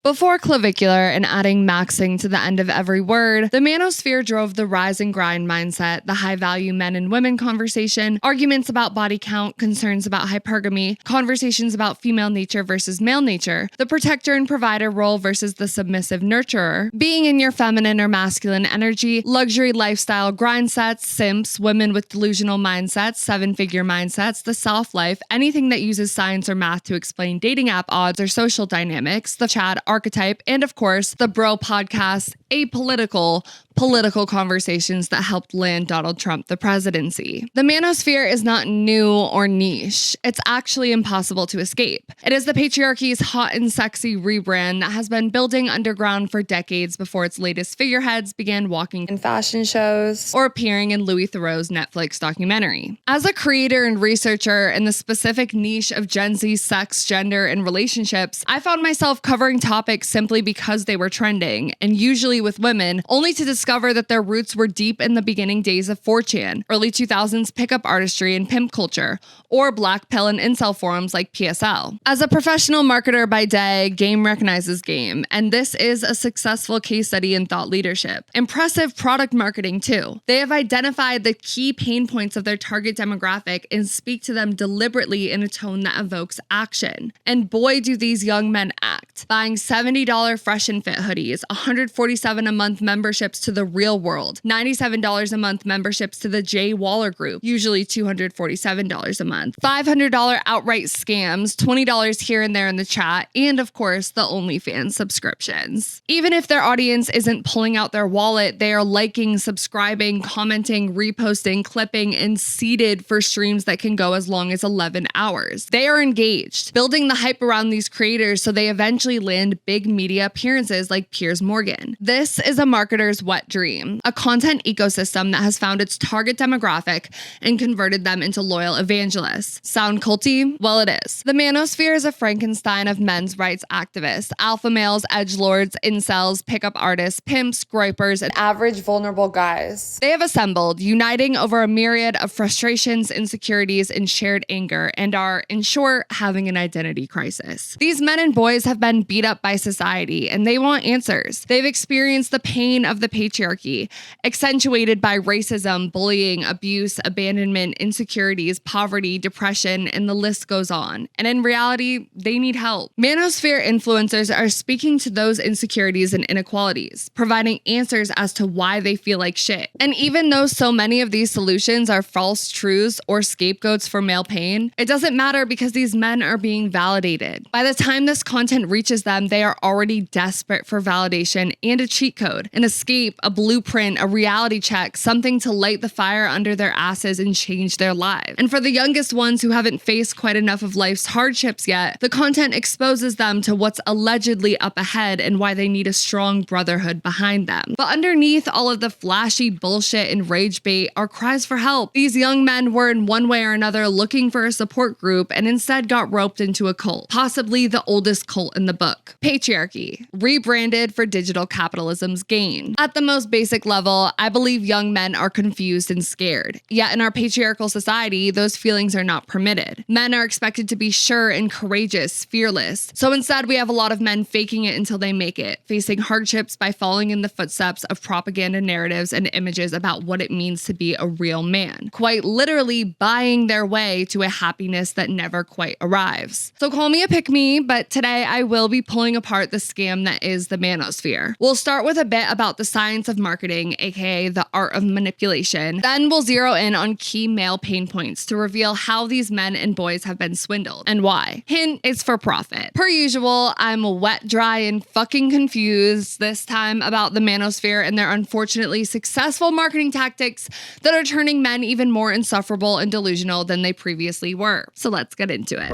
Before clavicular and adding maxing to the end of every word, the manosphere drove the rise and grind mindset, the high-value men and women conversation, arguments about body count, concerns about hypergamy, conversations about female nature versus male nature, the protector and provider role versus the submissive nurturer, being in your feminine or masculine energy, luxury lifestyle grind sets, simps, women with delusional mindsets, seven-figure mindsets, the soft life, anything that uses science or math to explain dating app odds or social dynamics, the Chad archetype, and of course, the Bro podcast, apolitical, political conversations that helped land Donald Trump the presidency. The manosphere is not new or niche. It's actually impossible to escape. It is the patriarchy's hot and sexy rebrand that has been building underground for decades before its latest figureheads began walking in fashion shows or appearing in Louis Theroux's Netflix documentary. As a creator and researcher in the specific niche of Gen Z sex, gender, and relationships, I found myself covering topics simply because they were trending, and usually with women, only to discover that their roots were deep in the beginning days of 4chan, early 2000s pickup artistry and pimp culture, or black pill and incel forums like PSL. As a professional marketer by day, game recognizes game, and this is a successful case study in thought leadership. Impressive product marketing too. They have identified the key pain points of their target demographic and speak to them deliberately in a tone that evokes action. And boy, do these young men act. Buying $70 FreshandFit hoodies, $147 a month memberships to the Real World, $97 a month memberships to the JWaller Group, usually $247 a month, $500 outright scams, $20 here and there in the chat, and of course, the OnlyFans subscriptions. Even if their audience isn't pulling out their wallet, they are liking, subscribing, commenting, reposting, clipping, and seated for streams that can go as long as 11 hours. They are engaged, building the hype around these creators so they eventually land big media appearances like Piers Morgan. This is a marketer's wet dream, a content ecosystem that has found its target demographic and converted them into loyal evangelists. Sound culty? Well, it is. The manosphere is a Frankenstein of men's rights activists, alpha males, edgelords, incels, pickup artists, pimps, gripers, and average vulnerable guys. They have assembled, uniting over a myriad of frustrations, insecurities, and shared anger, and are, in short, having an identity crisis. These men and boys have been beat up by society, and they want answers. They've experienced the pain of the patriarchy, accentuated by racism, bullying, abuse, abandonment, insecurities, poverty, depression, and the list goes on. And in reality, they need help. Manosphere influencers are speaking to those insecurities and inequalities, providing answers as to why they feel like shit. And even though so many of these solutions are false truths or scapegoats for male pain, it doesn't matter because these men are being validated. By the time this content reaches them, they are already desperate for validation and a cheat code, an escape, a blueprint, a reality check, something to light the fire under their asses and change their lives. And for the youngest ones who haven't faced quite enough of life's hardships yet, the content exposes them to what's allegedly up ahead and why they need a strong brotherhood behind them. But underneath all of the flashy bullshit and rage bait are cries for help. These young men were in one way or another looking for a support group and instead got roped into a cult, possibly the oldest cult in the book. Patriarchy, rebranded for digital capitalism's gain. At the most basic level, I believe young men are confused and scared. Yet in our patriarchal society, those feelings are not permitted. Men are expected to be sure and courageous, fearless. So instead, we have a lot of men faking it until they make it, facing hardships by following in the footsteps of propaganda narratives and images about what it means to be a real man. Quite literally buying their way to a happiness that never quite arrives. So call me a pick-me, but today I will be pulling apart the scam that is the manosphere. We'll start with a bit about the science of marketing, aka the art of manipulation. Then we'll zero in on key male pain points to reveal how these men and boys have been swindled and why. Hint, it's for profit. Per usual, I'm wet, dry, and fucking confused this time about the manosphere and their unfortunately successful marketing tactics that are turning men even more insufferable and delusional than they previously were. So let's get into it.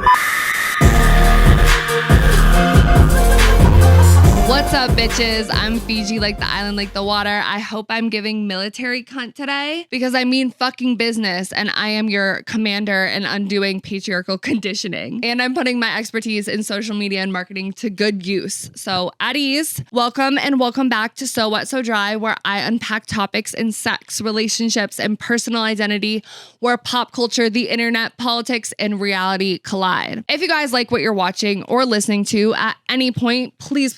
What's up, bitches? I'm Fiji like the island, like the water. I hope I'm giving military cunt today because I mean fucking business and I am your commander in undoing patriarchal conditioning. And I'm putting my expertise in social media and marketing to good use. So at ease, welcome and welcome back to So Wet, So Dry, where I unpack topics in sex, relationships, and personal identity, where pop culture, the internet, politics, and reality collide. If you guys like what you're watching or listening to at any point, please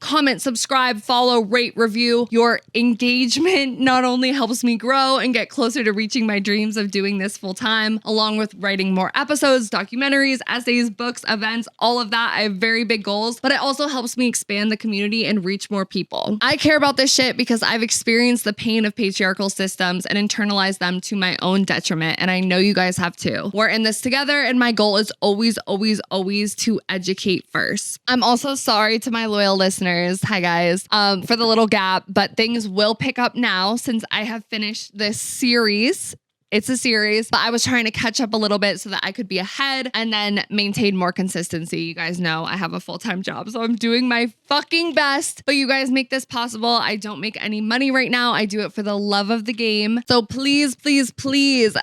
comment, subscribe, follow, rate, review. Your engagement not only helps me grow and get closer to reaching my dreams of doing this full time, along with writing more episodes, documentaries, essays, books, events, all of that. I have very big goals, but it also helps me expand the community and reach more people. I care about this shit because I've experienced the pain of patriarchal systems and internalized them to my own detriment, and I know you guys have too. We're in this together, and my goal is always to educate first. I'm also sorry to my loyal listeners, hi guys, for the little gap, but things will pick up now since I have finished this series. It's a series, but I was trying to catch up a little bit so that I could be ahead and then maintain more consistency. You guys know I have a full-time job, so I'm doing my fucking best, but you guys make this possible. I don't make any money right now. I do it for the love of the game. So please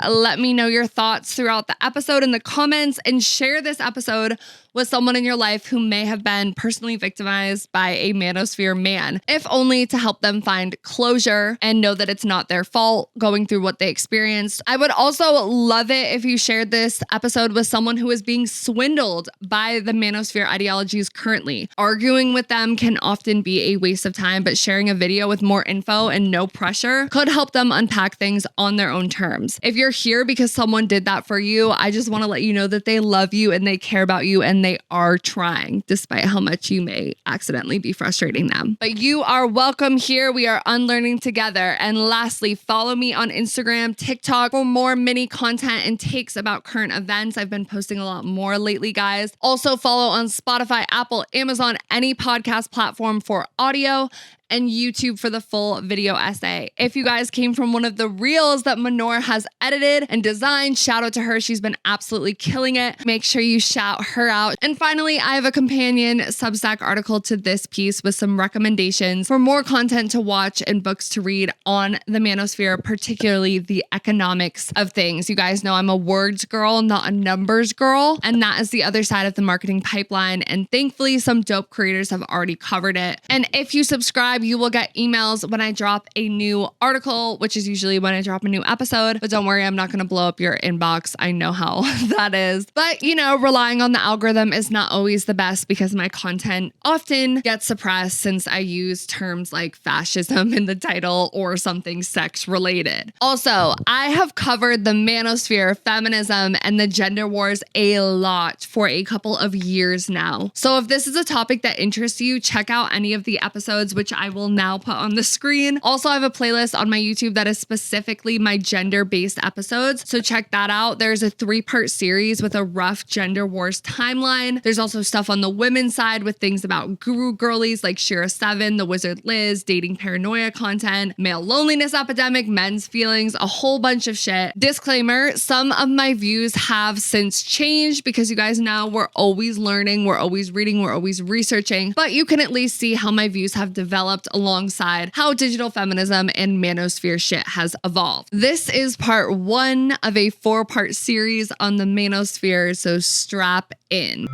let me know your thoughts throughout the episode in the comments and share this episode with someone in your life who may have been personally victimized by a manosphere man, if only to help them find closure and know that it's not their fault going through what they experienced. I would also love it if you shared this episode with someone who is being swindled by the manosphere ideologies currently. Arguing with them can often be a waste of time, but sharing a video with more info and no pressure could help them unpack things on their own terms. If you're here because someone did that for you, I just want to let you know that they love you and they care about you and they are trying, despite how much you may accidentally be frustrating them. But you are welcome here. We are unlearning together. And lastly, follow me on Instagram, TikTok for more mini content and takes about current events. I've been posting a lot more lately, guys. Also follow on Spotify, Apple, Amazon, any podcast platform for audio, and YouTube for the full video essay. If you guys came from one of the reels that Manor has edited and designed, shout out to her. She's been absolutely killing it. Make sure you shout her out. And finally, I have a companion Substack article to this piece with some recommendations for more content to watch and books to read on the manosphere, particularly the economics of things. You guys know I'm a words girl, not a numbers girl. And that is the other side of the marketing pipeline. And thankfully, some dope creators have already covered it. And if you subscribe, you will get emails when I drop a new article, which is usually when I drop a new episode. But don't worry, I'm not going to blow up your inbox. I know how that is. But, you know, relying on the algorithm is not always the best because my content often gets suppressed since I use terms like fascism in the title or something sex related. Also, I have covered the manosphere, feminism, and the gender wars a lot for a couple of years now. So if this is a topic that interests you, check out any of the episodes, which I will now put on the screen. Also, I have a playlist on my YouTube that is specifically my gender-based episodes, so check that out. There's a 3-part series with a rough gender wars timeline. There's also stuff on the women's side with things about guru girlies like Shira 7, The Wizard Liz, dating paranoia content, male loneliness epidemic, men's feelings, a whole bunch of shit. Disclaimer, some of my views have since changed because you guys know we're always learning, we're always reading, we're always researching, but you can at least see how my views have developed alongside how digital feminism and manosphere shit has evolved. This is part 1 of a 4-part series on the manosphere, so strap in.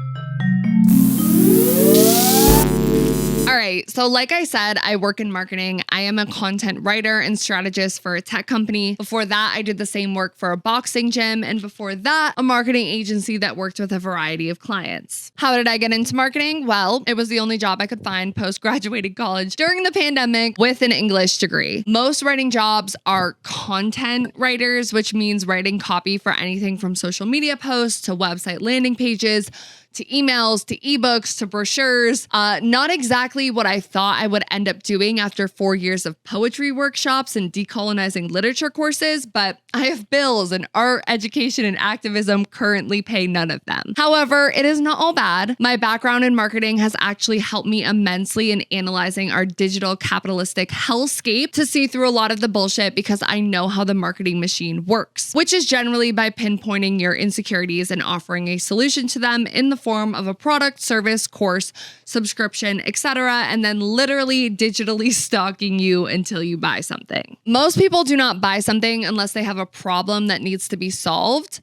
All right, so like I said, I work in marketing. I am a content writer and strategist for a tech company. Before that, I did the same work for a boxing gym. And before that, a marketing agency that worked with a variety of clients. How did I get into marketing? Well, it was the only job I could find post-graduated college during the pandemic with an English degree. Most writing jobs are content writers, which means writing copy for anything from social media posts to website landing pages, to emails, to ebooks, to brochures. Not exactly what I thought I would end up doing after 4 years of poetry workshops and decolonizing literature courses, but I have bills and art, education, and activism currently pay none of them. However, it is not all bad. My background in marketing has actually helped me immensely in analyzing our digital capitalistic hellscape to see through a lot of the bullshit because I know how the marketing machine works, which is generally by pinpointing your insecurities and offering a solution to them in the form of a product, service, course, subscription, etc., and then literally digitally stalking you until you buy something. Most people do not buy something unless they have a problem that needs to be solved.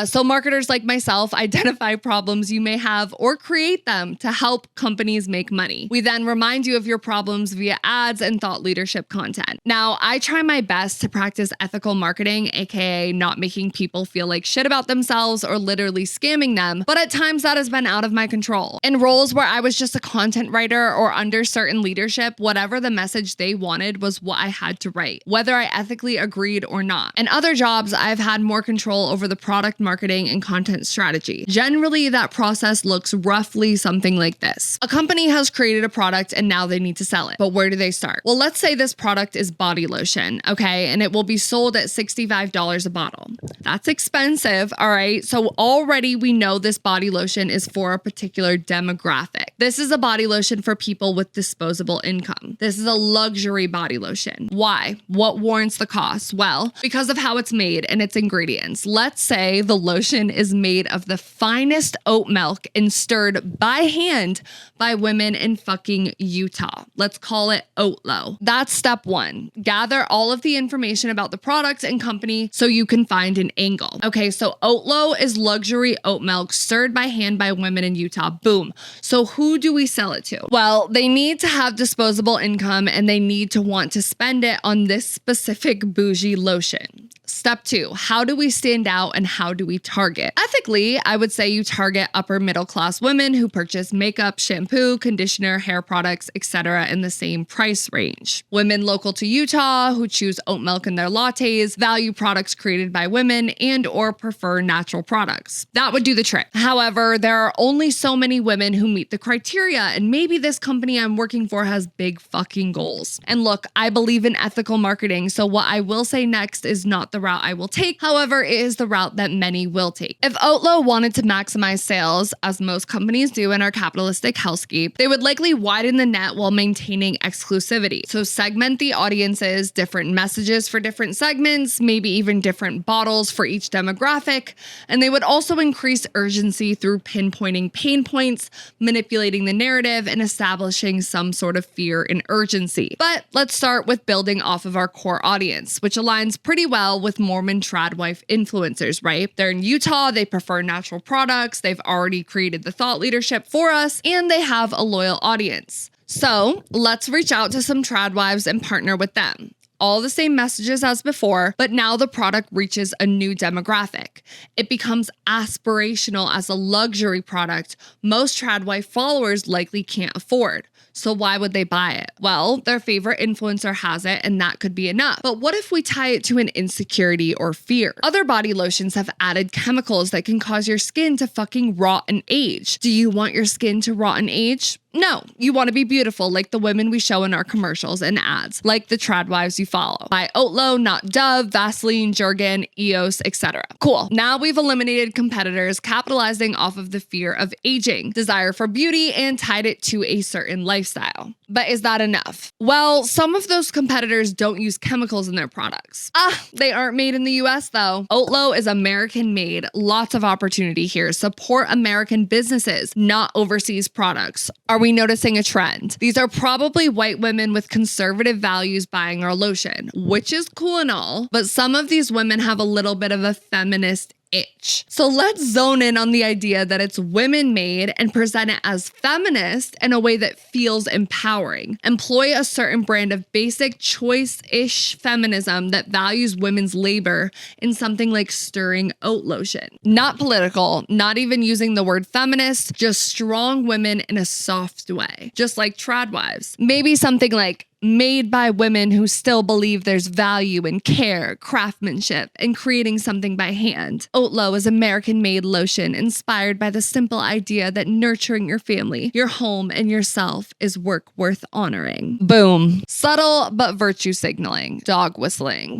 So marketers like myself identify problems you may have or create them to help companies make money. We then remind you of your problems via ads and thought leadership content. Now, I try my best to practice ethical marketing, aka not making people feel like shit about themselves or literally scamming them, but at times that has been out of my control. In roles where I was just a content writer or under certain leadership, whatever the message they wanted was what I had to write, whether I ethically agreed or not. In other jobs, I've had more control over the product marketing and content strategy. Generally, that process looks roughly something like this. A company has created a product and now they need to sell it. But where do they start? Well, let's say this product is body lotion, okay? And it will be sold at $65 a bottle. That's expensive, all right? So already we know this body lotion is for a particular demographic. This is a body lotion for people with disposable income. This is a luxury body lotion. Why? What warrants the cost? Well, because of how it's made and its ingredients. Let's say the lotion is made of the finest oat milk and stirred by hand by women in fucking Utah. Let's call it Oatlo. That's step one. Gather all of the information about the product and company so you can find an angle. Okay, so Oatlo is luxury oat milk stirred by hand by women in Utah. Boom. So who do we sell it to? Well, they need to have disposable income and they need to want to spend it on this specific bougie lotion. Step two, how do we stand out and how do we target? Ethically, I would say you target upper middle class women who purchase makeup, shampoo, conditioner, hair products, etc. in the same price range. Women local to Utah who choose oat milk in their lattes, value products created by women, and or prefer natural products. That would do the trick. However, there are only so many women who meet the criteria, and maybe this company I'm working for has big fucking goals. And look, I believe in ethical marketing, so what I will say next is not the route I will take. However, it is the route that many will take. If Oatlo wanted to maximize sales, as most companies do in our capitalistic hellscape, they would likely widen the net while maintaining exclusivity. So segment the audiences, different messages for different segments, maybe even different bottles for each demographic. And they would also increase urgency through pinpointing pain points, manipulating the narrative, and establishing some sort of fear and urgency. But let's start with building off of our core audience, which aligns pretty well with Mormon tradwife influencers, right? They're in Utah, they prefer natural products, they've already created the thought leadership for us, and they have a loyal audience. So let's reach out to some tradwives and partner with them. All the same messages as before, but now the product reaches a new demographic. It becomes aspirational as a luxury product most tradwife followers likely can't afford. So why would they buy it? Well, their favorite influencer has it, and that could be enough. But what if we tie it to an insecurity or fear? Other body lotions have added chemicals that can cause your skin to fucking rot and age. Do you want your skin to rot and age? No, you want to be beautiful like the women we show in our commercials and ads, like the tradwives you follow. Buy Oatlo, not Dove, Vaseline, Jergen, EOS, etc. Cool. Now we've eliminated competitors capitalizing off of the fear of aging, desire for beauty, and tied it to a certain lifestyle. But is that enough? Well, some of those competitors don't use chemicals in their products. They aren't made in the US though. Oatlo is American made. Lots of opportunity here. Support American businesses, not overseas products. Are we noticing a trend? These are probably white women with conservative values buying our lotion, which is cool and all, but some of these women have a little bit of a feminist itch. So let's zone in on the idea that it's women made and present it as feminist in a way that feels empowering. Employ a certain brand of basic choice-ish feminism that values women's labor in something like stirring oat lotion. Not political, not even using the word feminist, just strong women in a soft way, just like tradwives. Maybe something like made by women who still believe there's value in care, craftsmanship, and creating something by hand. Oatlo is American-made lotion inspired by the simple idea that nurturing your family, your home, and yourself is work worth honoring. Boom. Subtle but virtue signaling. Dog whistling.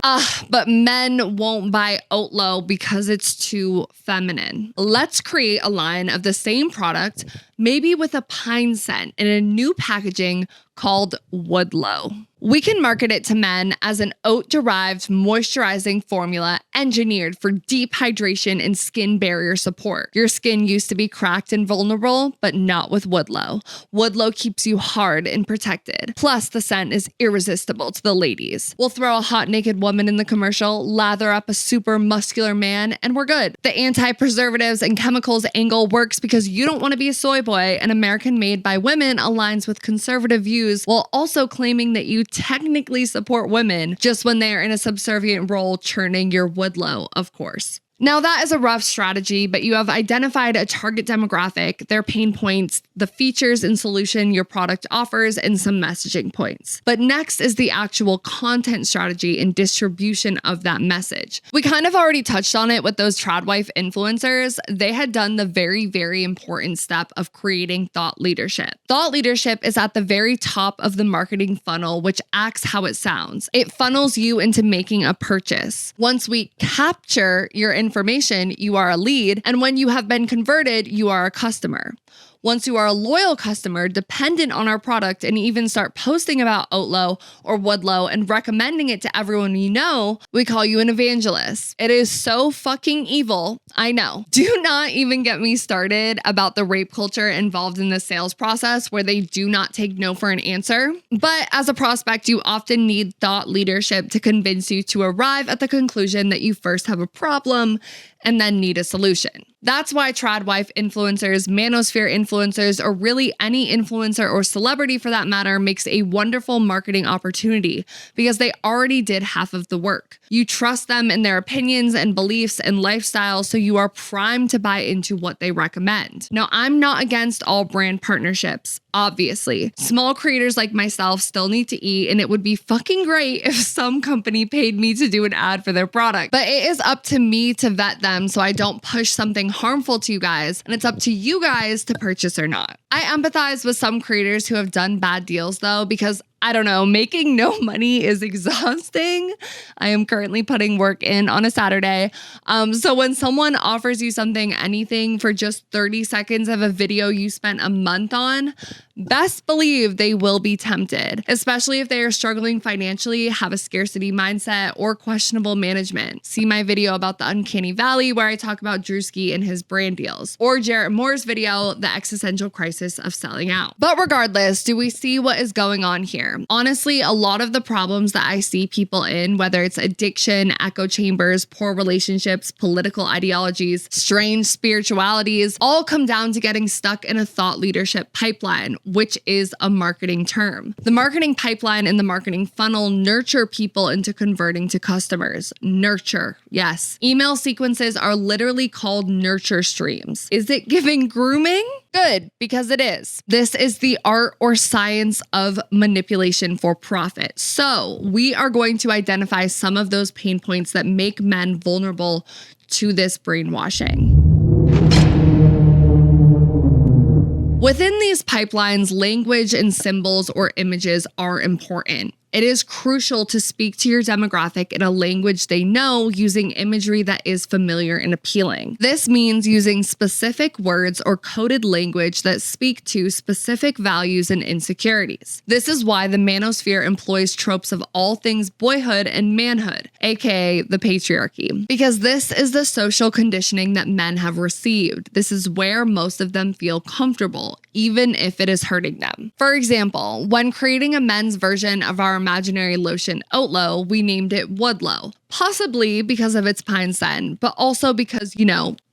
But men won't buy Oatlo because it's too feminine. Let's create a line of the same product, maybe with a pine scent and a new packaging called Woodlow. We can market it to men as an oat-derived moisturizing formula engineered for deep hydration and skin barrier support. Your skin used to be cracked and vulnerable, but not with Woodlow. Woodlow keeps you hard and protected. Plus, the scent is irresistible to the ladies. We'll throw a hot naked woman in the commercial, lather up a super muscular man, and we're good. The anti-preservatives and chemicals angle works because you don't want to be a soy boy, and American made by women aligns with conservative views while also claiming that you technically support women just when they are in a subservient role churning your Woodlow, of course. Now that is a rough strategy, but you have identified a target demographic, their pain points, the features and solution your product offers, and some messaging points. But next is the actual content strategy and distribution of that message. We kind of already touched on it with those tradwife influencers. They had done the very, very important step of creating thought leadership. Thought leadership is at the very top of the marketing funnel, which acts how it sounds. It funnels you into making a purchase. Once we capture your information, you are a lead, and when you have been converted, you are a customer. Once you are a loyal customer, dependent on our product, and even start posting about Oatlow or Woodlow and recommending it to everyone you know, we call you an evangelist. It is so fucking evil, I know. Do not even get me started about the rape culture involved in the sales process where they do not take no for an answer. But as a prospect, you often need thought leadership to convince you to arrive at the conclusion that you first have a problem and then need a solution. That's why tradwife influencers, manosphere influencers, or really any influencer or celebrity for that matter makes a wonderful marketing opportunity because they already did half of the work. You trust them in their opinions and beliefs and lifestyle, so you are primed to buy into what they recommend. Now, I'm not against all brand partnerships. Obviously, small creators like myself still need to eat, and it would be fucking great if some company paid me to do an ad for their product. But it is up to me to vet them so I don't push something harmful to you guys, and it's up to you guys to purchase or not. I empathize with some creators who have done bad deals though, because I don't know, making no money is exhausting. I am currently putting work in on a Saturday. So when someone offers you something, anything for just 30 seconds of a video you spent a month on, best believe they will be tempted, especially if they are struggling financially, have a scarcity mindset, or questionable management. See my video about the uncanny valley where I talk about Drewski and his brand deals, or Jarrett Moore's video, The Existential Crisis of Selling Out. But regardless, do we see what is going on here? Honestly, a lot of the problems that I see people in, whether it's addiction, echo chambers, poor relationships, political ideologies, strange spiritualities, all come down to getting stuck in a thought leadership pipeline, which is a marketing term. The marketing pipeline and the marketing funnel nurture people into converting to customers. Nurture, yes. Email sequences are literally called nurture streams. Is it giving grooming? Good, because it is. This is the art or science of manipulation for profit. So we are going to identify some of those pain points that make men vulnerable to this brainwashing. Within these pipelines, language and symbols or images are important. It is crucial to speak to your demographic in a language they know using imagery that is familiar and appealing. This means using specific words or coded language that speak to specific values and insecurities. This is why the manosphere employs tropes of all things boyhood and manhood, aka the patriarchy, because this is the social conditioning that men have received. This is where most of them feel comfortable, even if it is hurting them. For example, when creating a men's version of our imaginary lotion Oatlow, we named it Woodlow. Possibly because of its pine scent, but also because,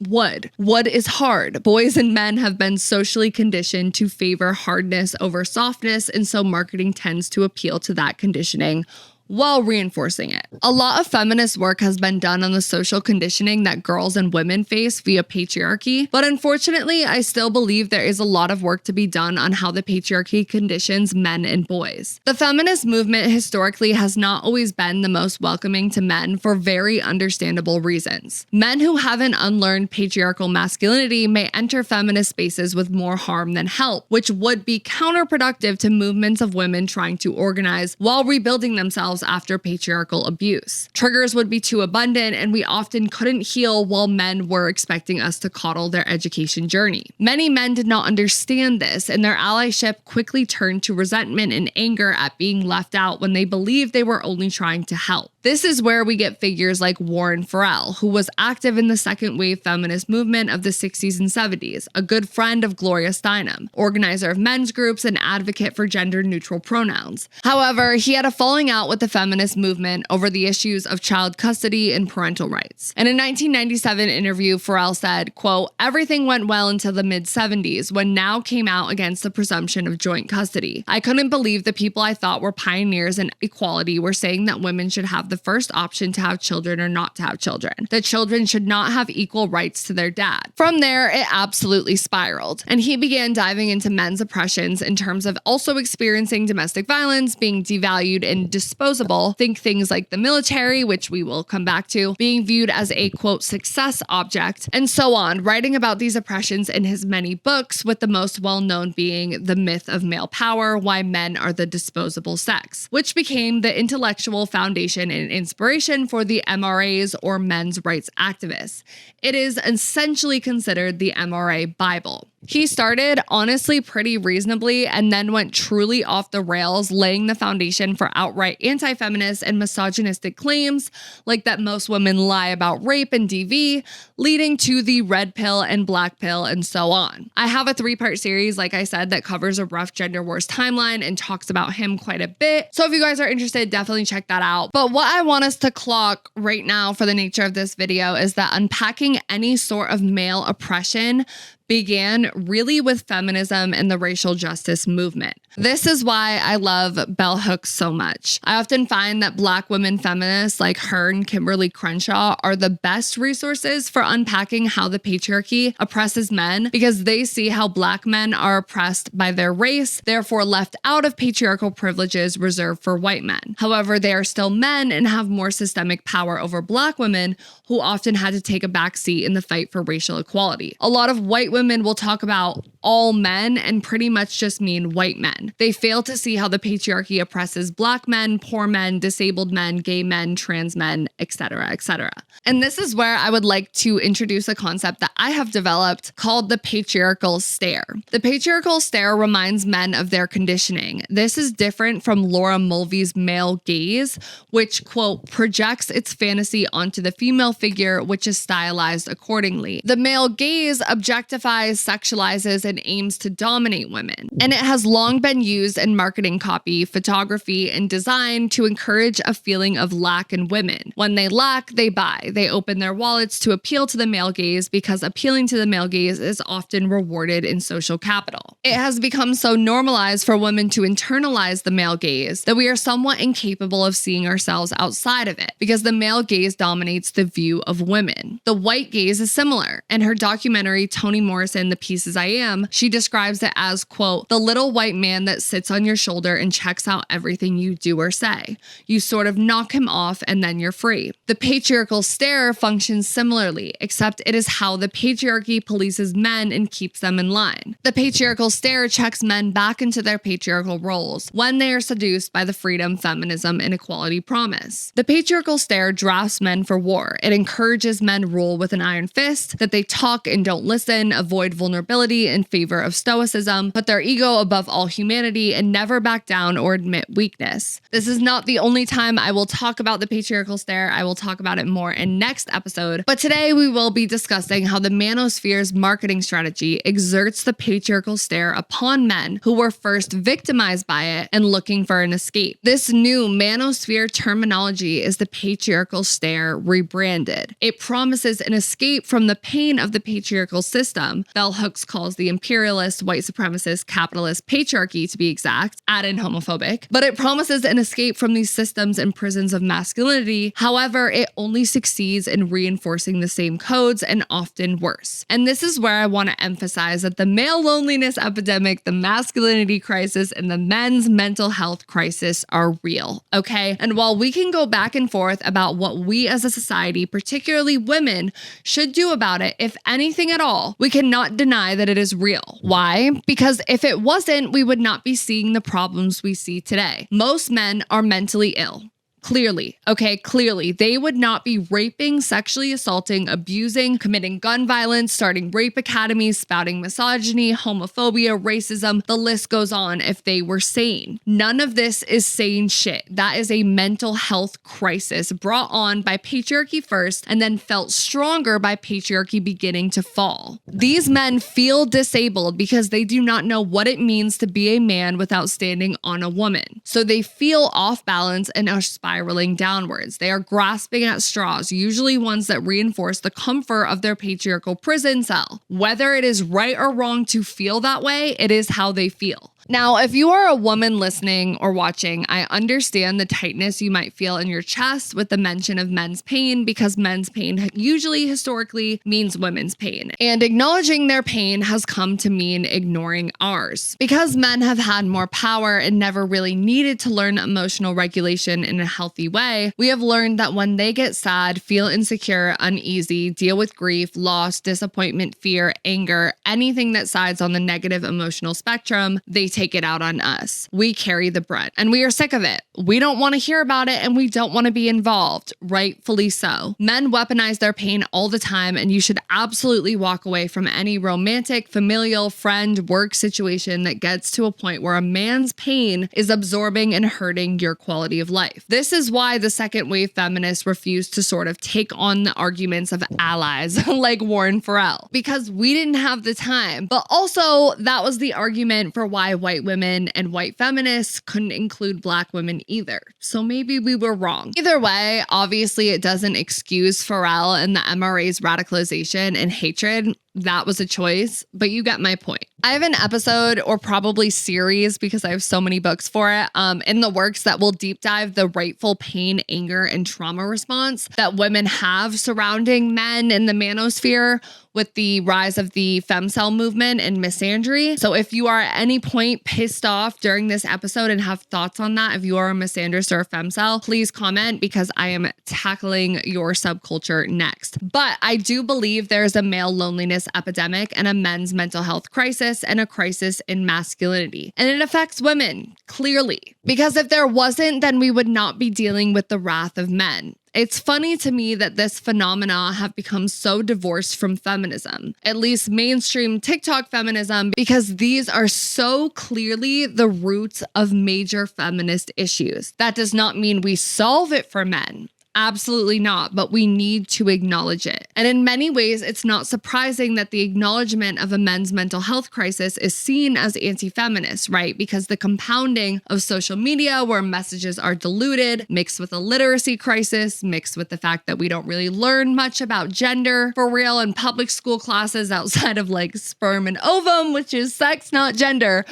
wood. Wood is hard. Boys and men have been socially conditioned to favor hardness over softness, and so marketing tends to appeal to that conditioning while reinforcing it. A lot of feminist work has been done on the social conditioning that girls and women face via patriarchy, but unfortunately, I still believe there is a lot of work to be done on how the patriarchy conditions men and boys. The feminist movement historically has not always been the most welcoming to men for very understandable reasons. Men who haven't unlearned patriarchal masculinity may enter feminist spaces with more harm than help, which would be counterproductive to movements of women trying to organize while rebuilding themselves themselves after patriarchal abuse. Triggers would be too abundant, and we often couldn't heal while men were expecting us to coddle their education journey. Many men did not understand this, and their allyship quickly turned to resentment and anger at being left out when they believed they were only trying to help. This is where we get figures like Farrell, who was active in the second wave feminist movement of the 60s and 70s, a good friend of Gloria Steinem, organizer of men's groups and advocate for gender-neutral pronouns. However, he had a falling out with the feminist movement over the issues of child custody and parental rights. In a 1997 interview, Farrell said, quote, "Everything went well until the mid-70s, when Now came out against the presumption of joint custody. I couldn't believe the people I thought were pioneers in equality were saying that women should have the first option to have children or not to have children, that children should not have equal rights to their dad." From there, it absolutely spiraled, and he began diving into men's oppressions in terms of also experiencing domestic violence, being devalued and disposable, think things like the military, which we will come back to, being viewed as a quote success object, and so on, writing about these oppressions in his many books, with the most well-known being The Myth of Male Power: Why Men Are the Disposable Sex, which became the intellectual foundation and inspiration for the MRAs, or men's rights activists. It is essentially considered the MRA Bible. He started honestly pretty reasonably and then went truly off the rails, laying the foundation for outright anti-feminist and misogynistic claims like that most women lie about rape and DV, leading to the red pill and black pill and so on. I have a 3-part series, like I said, that covers a rough gender wars timeline and talks about him quite a bit. So if you guys are interested, definitely check that out. But what I want us to clock right now for the nature of this video is that unpacking any sort of male oppression began really with feminism and the racial justice movement. This is why I love bell hooks so much. I often find that Black women feminists like her and Kimberly Crenshaw are the best resources for unpacking how the patriarchy oppresses men, because they see how Black men are oppressed by their race, therefore left out of patriarchal privileges reserved for white men. However, they are still men and have more systemic power over Black women, who often had to take a back seat in the fight for racial equality. A lot of white women will talk about all men and pretty much just mean white men. They fail to see how the patriarchy oppresses Black men, poor men, disabled men, gay men, trans men, etc., etc. And this is where I would like to introduce a concept that I have developed called the patriarchal stare. The patriarchal stare reminds men of their conditioning. This is different from Laura Mulvey's male gaze, which, quote, projects its fantasy onto the female figure, which is stylized accordingly. The male gaze objectifies, sexualizes, and aims to dominate women. And it has long been used in marketing copy, photography, and design to encourage a feeling of lack in women. When they lack, they buy. They open their wallets to appeal to the male gaze, because appealing to the male gaze is often rewarded in social capital. It has become so normalized for women to internalize the male gaze that we are somewhat incapable of seeing ourselves outside of it, because the male gaze dominates the view of women. The white gaze is similar. In her documentary, Toni Morrison, The Pieces I Am, she describes it as, quote, the little white man that sits on your shoulder and checks out everything you do or say. You sort of knock him off and then you're free. The patriarchal stare functions similarly, except it is how the patriarchy polices men and keeps them in line. The patriarchal stare checks men back into their patriarchal roles when they are seduced by the freedom, feminism, and equality promise. The patriarchal stare drafts men for war. It encourages men rule with an iron fist, that they talk and don't listen, avoid vulnerability in favor of stoicism, put their ego above all humanity, and never back down or admit weakness. This is not the only time I will talk about the patriarchal stare. I will talk about it more in next episode, but today we will be discussing how the Manosphere's marketing strategy exerts the patriarchal stare upon men who were first victimized by it and looking for an escape. This new Manosphere terminology is the patriarchal stare rebranded. It promises an escape from the pain of the patriarchal system. Bell Hooks calls the imperialist, white supremacist, capitalist patriarchy, to be exact, add in homophobic, but it promises an escape from these systems and prisons of masculinity. However, it only succeeds in reinforcing the same codes, and often worse. And this is where I want to emphasize that the male loneliness epidemic, the masculinity crisis, and the men's mental health crisis are real, okay? And while we can go back and forth about what we as a society, particularly women, should do about it, if anything at all, we cannot deny that it is real. Why? Because if it wasn't, we would not be seeing the problems we see today. Most men are mentally ill. Clearly, okay, clearly, they would not be raping, sexually assaulting, abusing, committing gun violence, starting rape academies, spouting misogyny, homophobia, racism. The list goes on if they were sane. None of this is sane shit. That is a mental health crisis brought on by patriarchy first and then felt stronger by patriarchy beginning to fall. These men feel disabled because they do not know what it means to be a man without standing on a woman. So they feel off balance and are spiraling downwards. They are grasping at straws, usually ones that reinforce the comfort of their patriarchal prison cell. Whether it is right or wrong to feel that way, it is how they feel. Now, if you are a woman listening or watching, I understand the tightness you might feel in your chest with the mention of men's pain, because men's pain usually historically means women's pain. And acknowledging their pain has come to mean ignoring ours. Because men have had more power and never really needed to learn emotional regulation in a healthy way, we have learned that when they get sad, feel insecure, uneasy, deal with grief, loss, disappointment, fear, anger, anything that sides on the negative emotional spectrum, they take it out on us. We carry the brunt and we are sick of it. We don't want to hear about it and we don't want to be involved, rightfully so. Men weaponize their pain all the time, and you should absolutely walk away from any romantic, familial, friend, work situation that gets to a point where a man's pain is absorbing and hurting your quality of life. This is why the second wave feminists refuse to sort of take on the arguments of allies like Warren Farrell, because we didn't have the time. But also that was the argument for why white women and white feminists couldn't include black women either. So maybe we were wrong. Either way, obviously it doesn't excuse Farrell and the MRA's radicalization and hatred. That was a choice, but you get my point. I have an episode, or probably series, because I have so many books for it, in the works that will deep dive the rightful pain, anger, and trauma response that women have surrounding men in the manosphere with the rise of the femcel movement and misandry. So if you are at any point pissed off during this episode and have thoughts on that, if you are a misandrist or a femcel, please comment, because I am tackling your subculture next. But I do believe there's a male loneliness epidemic and a men's mental health crisis and a crisis in masculinity. And it affects women, clearly. Because if there wasn't, then we would not be dealing with the wrath of men. It's funny to me that this phenomena have become so divorced from feminism, at least mainstream TikTok feminism, because these are so clearly the roots of major feminist issues. That does not mean we solve it for men. Absolutely not, but we need to acknowledge it. And in many ways, it's not surprising that the acknowledgement of a men's mental health crisis is seen as anti-feminist, right? Because the compounding of social media, where messages are diluted, mixed with a literacy crisis, mixed with the fact that we don't really learn much about gender for real in public school classes outside of like sperm and ovum, which is sex, not gender.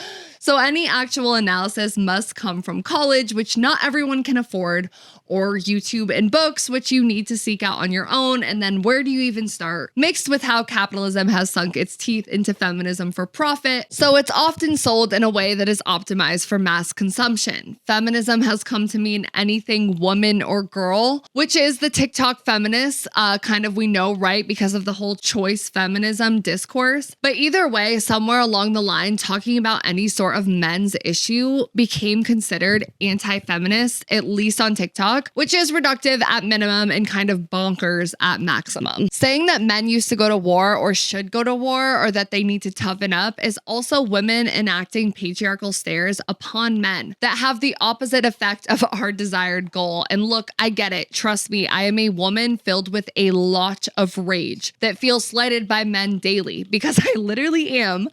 So any actual analysis must come from college, which not everyone can afford, or YouTube and books, which you need to seek out on your own. And then where do you even start? Mixed with how capitalism has sunk its teeth into feminism for profit. So it's often sold in a way that is optimized for mass consumption. Feminism has come to mean anything woman or girl, which is the TikTok feminists we know, right? Because of the whole choice feminism discourse. But either way, somewhere along the line, talking about any sort of men's issue became considered anti-feminist, at least on TikTok, which is reductive at minimum and kind of bonkers at maximum. Saying that men used to go to war or should go to war, or that they need to toughen up, is also women enacting patriarchal stares upon men that have the opposite effect of our desired goal. And look, I get it. Trust me, I am a woman filled with a lot of rage that feels slighted by men daily, because I literally am.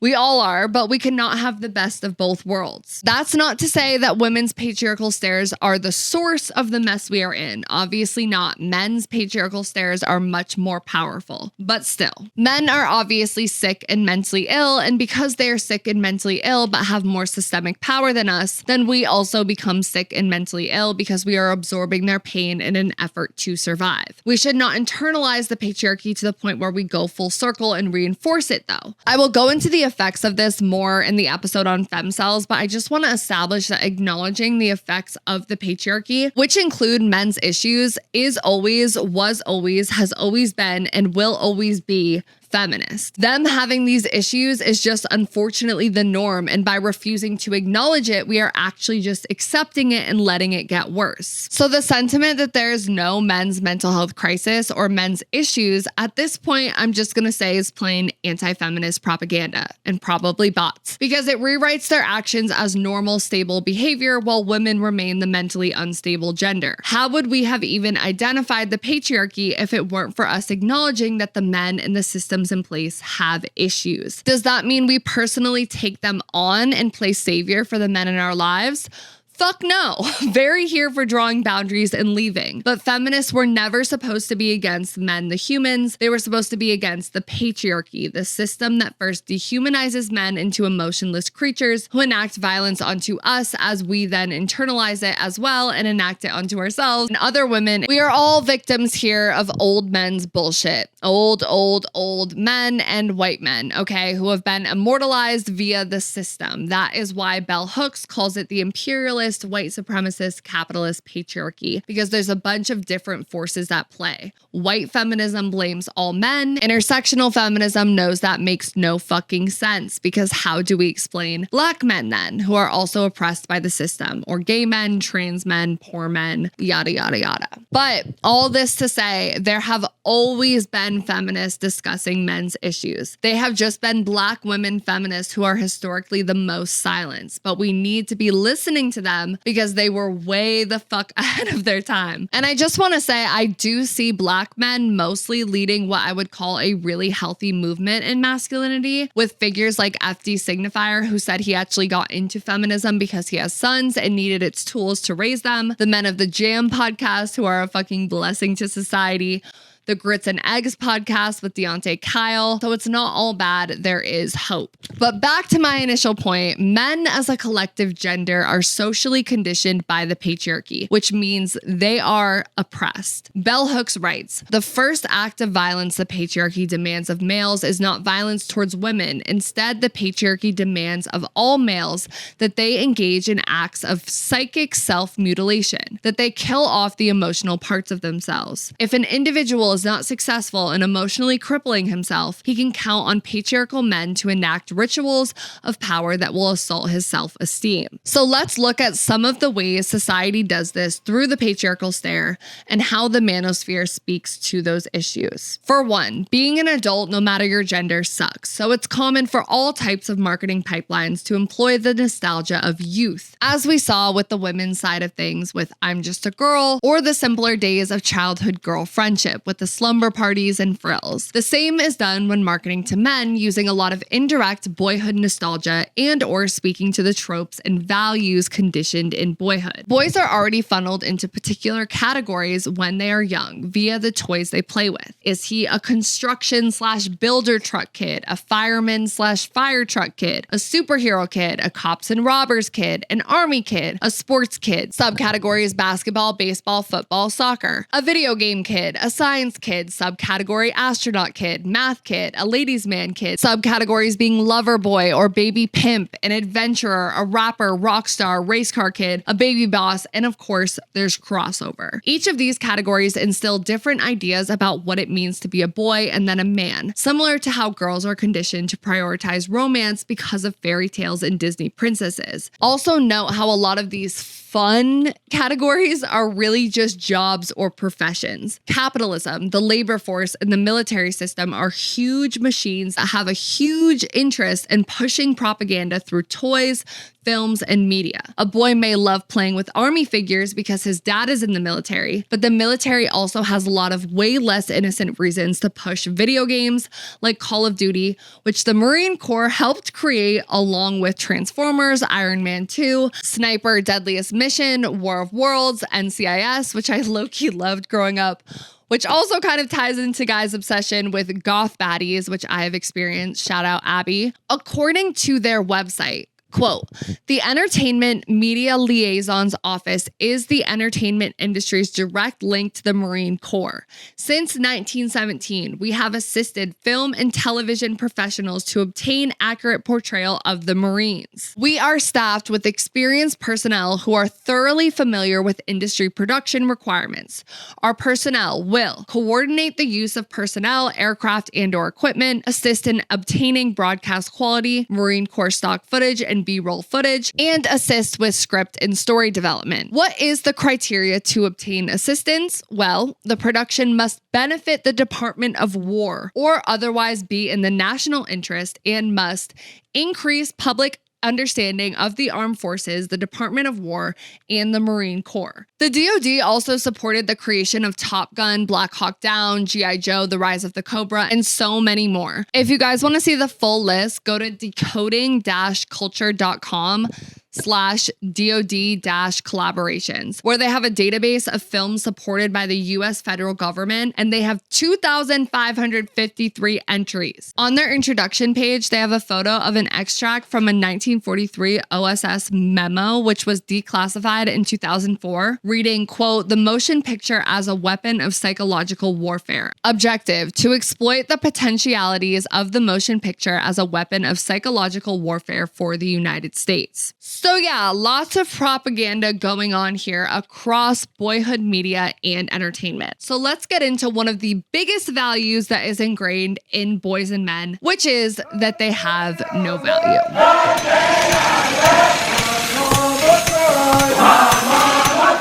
We all are, but we cannot have the best of both worlds. That's not to say that women's patriarchal stares are the source of the mess we are in. Obviously not. Men's patriarchal stares are much more powerful, but still. Men are obviously sick and mentally ill, and because they are sick and mentally ill but have more systemic power than us, then we also become sick and mentally ill because we are absorbing their pain in an effort to survive. We should not internalize the patriarchy to the point where we go full circle and reinforce it, though. I will go into the effects of this more in the episode on femcells, but I just want to establish that acknowledging the effects of the patriarchy, which include men's issues, is always, was always, has always been, and will always be feminist. Them having these issues is just unfortunately the norm, and by refusing to acknowledge it, we are actually just accepting it and letting it get worse. So the sentiment that there is no men's mental health crisis or men's issues, at this point, I'm just gonna say is plain anti-feminist propaganda, and probably bots, because it rewrites their actions as normal, stable behavior while women remain the mentally unstable gender. How would we have even identified the patriarchy if it weren't for us acknowledging that the men and the systems in place have issues? Does that mean we personally take them on and play savior for the men in our lives? Fuck no. Very here for drawing boundaries and leaving. But feminists were never supposed to be against men, the humans. They were supposed to be against the patriarchy, the system that first dehumanizes men into emotionless creatures who enact violence onto us as we then internalize it as well and enact it onto ourselves and other women. We are all victims here of old men's bullshit. Old men and white men, okay, who have been immortalized via the system. That is why Bell Hooks calls it the imperialist, white supremacist, capitalist patriarchy, because there's a bunch of different forces at play. White feminism blames all men. Intersectional feminism knows that makes no fucking sense, because how do we explain black men then, who are also oppressed by the system, or gay men, trans men, poor men, yada, yada, yada. But all this to say, there have always been feminists discussing men's issues. They have just been black women feminists who are historically the most silenced, but we need to be listening to them because they were way the fuck ahead of their time. And I just want to say, I do see black men mostly leading what I would call a really healthy movement in masculinity, with figures like FD Signifier, who said he actually got into feminism because he has sons and needed its tools to raise them, the Men of the Jam podcast, who are a fucking blessing to society, the Grits and Eggs podcast with Deontay Kyle. So it's not all bad. There is hope. But back to my initial point, men as a collective gender are socially conditioned by the patriarchy, which means they are oppressed. Bell Hooks writes, the first act of violence the patriarchy demands of males is not violence towards women. Instead, the patriarchy demands of all males that they engage in acts of psychic self-mutilation, that they kill off the emotional parts of themselves. If an individual is not successful in emotionally crippling himself, he can count on patriarchal men to enact rituals of power that will assault his self-esteem. So let's look at some of the ways society does this through the patriarchal stare and how the manosphere speaks to those issues. For one, being an adult, no matter your gender, sucks. So it's common for all types of marketing pipelines to employ the nostalgia of youth, as we saw with the women's side of things with I'm Just a Girl, or the simpler days of childhood girl friendship with the slumber parties and frills. The same is done when marketing to men, using a lot of indirect boyhood nostalgia and or speaking to the tropes and values conditioned in boyhood. Boys are already funneled into particular categories when they are young via the toys they play with. Is he a construction/builder truck kid, a fireman/fire truck kid, a superhero kid, a cops and robbers kid, an army kid, a sports kid? Subcategories: basketball, baseball, football, soccer. A video game kid, a science kid, subcategory astronaut kid, math kid, a ladies man kid, subcategories being lover boy or baby pimp, an adventurer, a rapper, rock star, race car kid, a baby boss, and of course, there's crossover. Each of these categories instill different ideas about what it means to be a boy and then a man, similar to how girls are conditioned to prioritize romance because of fairy tales and Disney princesses. Also note how a lot of these fun categories are really just jobs or professions. Capitalism, the labor force, and the military system are huge machines that have a huge interest in pushing propaganda through toys, films, and media. A boy may love playing with army figures because his dad is in the military, but the military also has a lot of way less innocent reasons to push video games like Call of Duty, which the Marine Corps helped create along with Transformers, Iron Man 2, Sniper, Deadliest Mission, War of Worlds, NCIS, which I low-key loved growing up, which also kind of ties into guys' obsession with goth baddies, which I have experienced. Shout out Abby. According to their website, Quote, the Entertainment Media Liaison's Office is the entertainment industry's direct link to the Marine Corps. Since 1917, we have assisted film and television professionals to obtain accurate portrayal of the Marines. We are staffed with experienced personnel who are thoroughly familiar with industry production requirements. Our personnel will coordinate the use of personnel, aircraft, and/or equipment, assist in obtaining broadcast quality, Marine Corps stock footage, and B-roll footage, and assist with script and story development. What is the criteria to obtain assistance? Well, the production must benefit the Department of War or otherwise be in the national interest and must increase public understanding of the armed forces, the Department of War, and the Marine Corps. The DoD also supported the creation of Top Gun, Black Hawk Down, G.I. Joe, The Rise of the Cobra, and so many more. If you guys want to see the full list, go to decoding-culture.com/DoD-collaborations, where they have a database of films supported by the U.S. federal government, and they have 2,553 entries. On their introduction page, they have a photo of an extract from a 1943 OSS memo, which was declassified in 2004, reading, quote, the motion picture as a weapon of psychological warfare. Objective, to exploit the potentialities of the motion picture as a weapon of psychological warfare for the United States. So yeah, lots of propaganda going on here across boyhood media and entertainment. So let's get into one of the biggest values that is ingrained in boys and men, which is that they have no value.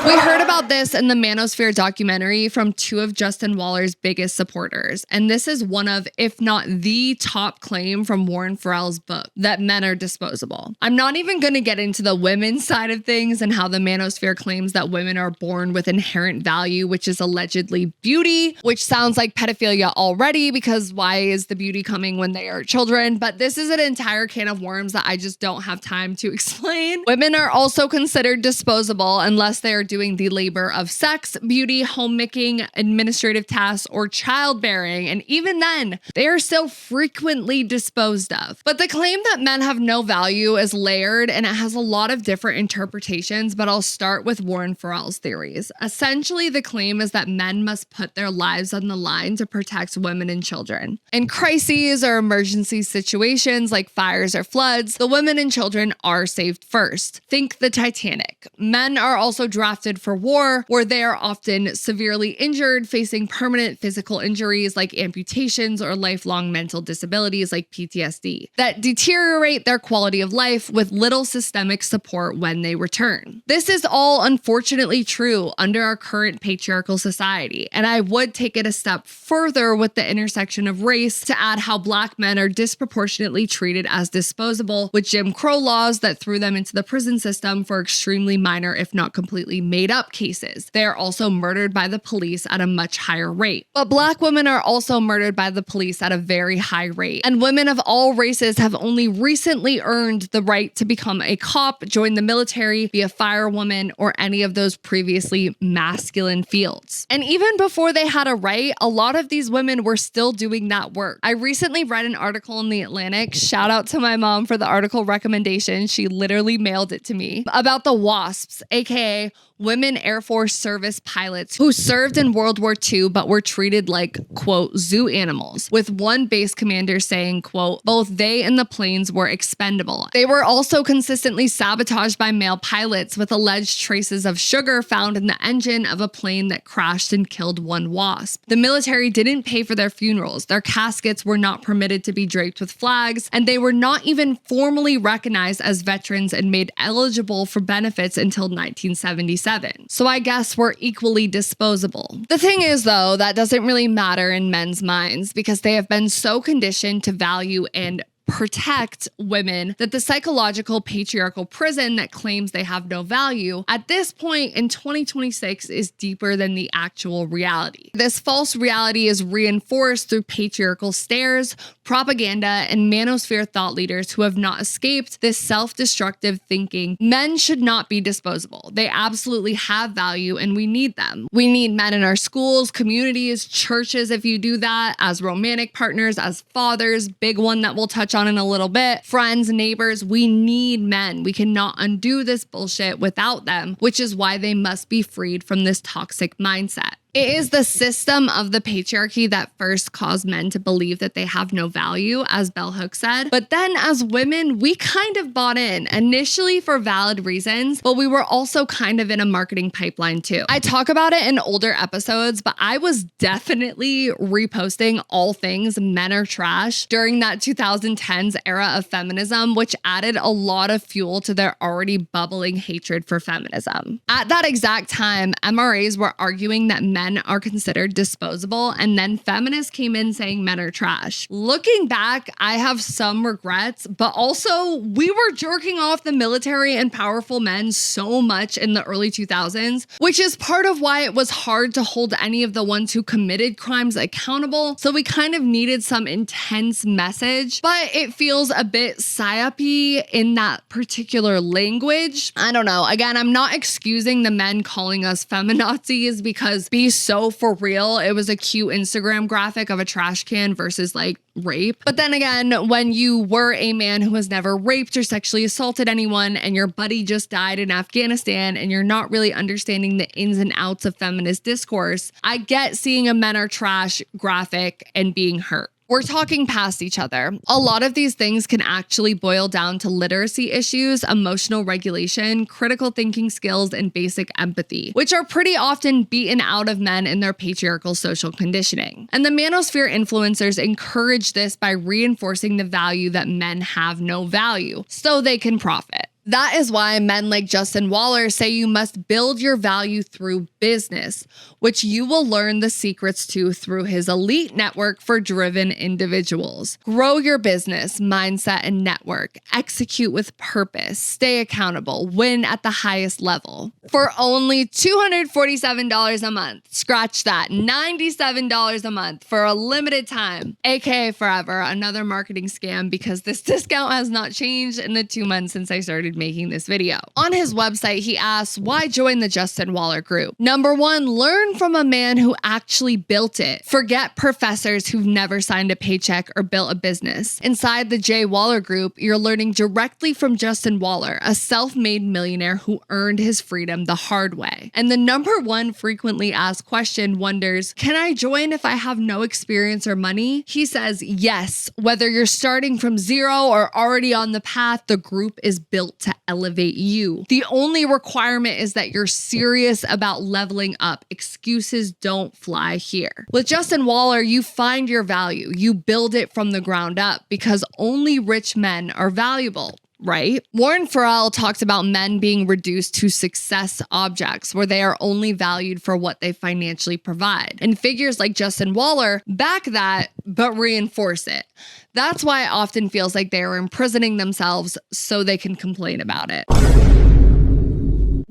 We heard about this in the Manosphere documentary from two of Justin Waller's biggest supporters, and this is one of, if not the top claim from Warren Farrell's book, that men are disposable. I'm not even going to get into the women's side of things and how the Manosphere claims that women are born with inherent value, which is allegedly beauty, which sounds like pedophilia already, because why is the beauty coming when they are children? But this is an entire can of worms that I just don't have time to explain. Women are also considered disposable unless they are doing the labor of sex, beauty, homemaking, administrative tasks, or childbearing, and even then, they are still frequently disposed of. But the claim that men have no value is layered, and it has a lot of different interpretations, but I'll start with Warren Farrell's theories. Essentially, the claim is that men must put their lives on the line to protect women and children. In crises or emergency situations like fires or floods, the women and children are saved first. Think the Titanic. Men are also drafted for war, where they are often severely injured, facing permanent physical injuries like amputations or lifelong mental disabilities like PTSD that deteriorate their quality of life with little systemic support when they return. This is all unfortunately true under our current patriarchal society, and I would take it a step further with the intersection of race to add how Black men are disproportionately treated as disposable with Jim Crow laws that threw them into the prison system for extremely minor, if not completely made up cases. They are also murdered by the police at a much higher rate. But Black women are also murdered by the police at a very high rate. And women of all races have only recently earned the right to become a cop, join the military, be a firewoman, or any of those previously masculine fields. And even before they had a right, a lot of these women were still doing that work. I recently read an article in The Atlantic, shout out to my mom for the article recommendation, she literally mailed it to me, about the WASPs, aka Women Air Force Service pilots who served in World War II but were treated like, quote, zoo animals, with one base commander saying, quote, both they and the planes were expendable. They were also consistently sabotaged by male pilots with alleged traces of sugar found in the engine of a plane that crashed and killed one WASP. The military didn't pay for their funerals, their caskets were not permitted to be draped with flags, and they were not even formally recognized as veterans and made eligible for benefits until 1977. So I guess we're equally disposable. The thing is, though, that doesn't really matter in men's minds because they have been so conditioned to value and protect women that the psychological patriarchal prison that claims they have no value at this point in 2026 is deeper than the actual reality. This false reality is reinforced through patriarchal stares, propaganda, and manosphere thought leaders who have not escaped this self-destructive thinking. Men should not be disposable. They absolutely have value and we need them. We need men in our schools, communities, churches if you do that, as romantic partners, as fathers, big one that we'll touch on on in a little bit, friends, neighbors, we need men. We cannot undo this bullshit without them, which is why they must be freed from this toxic mindset. It is the system of the patriarchy that first caused men to believe that they have no value, as Bell Hooks said. But then as women, we kind of bought in, initially for valid reasons, but we were also kind of in a marketing pipeline too. I talk about it in older episodes, but I was definitely reposting all things men are trash during that 2010s era of feminism, which added a lot of fuel to their already bubbling hatred for feminism. At that exact time, MRAs were arguing that men are considered disposable, and then feminists came in saying men are trash. Looking back, I have some regrets, but also we were jerking off the military and powerful men so much in the early 2000s, which is part of why it was hard to hold any of the ones who committed crimes accountable. So we kind of needed some intense message, but it feels a bit psyopy in that particular language. I don't know. Again, I'm not excusing the men calling us feminazis because be so for real, it was a cute Instagram graphic of a trash can versus like rape. But then again, when you were a man who has never raped or sexually assaulted anyone and your buddy just died in Afghanistan and you're not really understanding the ins and outs of feminist discourse, I get seeing a men are trash graphic and being hurt. We're talking past each other. A lot of these things can actually boil down to literacy issues, emotional regulation, critical thinking skills, and basic empathy, which are pretty often beaten out of men in their patriarchal social conditioning. And the manosphere influencers encourage this by reinforcing the value that men have no value, so they can profit. That is why men like JWaller say you must build your value through business, which you will learn the secrets to through his elite network for driven individuals. Grow your business, mindset, and network. Execute with purpose. Stay accountable. Win at the highest level. For only $247 a month. Scratch that. $97 a month for a limited time. AKA forever. Another marketing scam because this discount has not changed in the 2 months since I started making this video. On his website, he asks, why join the JWaller Group? Number 1, learn from a man who actually built it. Forget professors who've never signed a paycheck or built a business. Inside the JWaller Group, you're learning directly from JWaller, a self-made millionaire who earned his freedom the hard way. And the number 1 frequently asked question wonders, can I join if I have no experience or money? He says, yes, whether you're starting from zero or already on the path, the group is built to elevate you. The only requirement is that you're serious about leveling up. Excuses don't fly here. With JWaller, you find your value. You build it from the ground up because only rich men are valuable. Right? Warren Farrell talked about men being reduced to success objects where they are only valued for what they financially provide. And figures like JWaller back that, but reinforce it. That's why it often feels like they are imprisoning themselves so they can complain about it.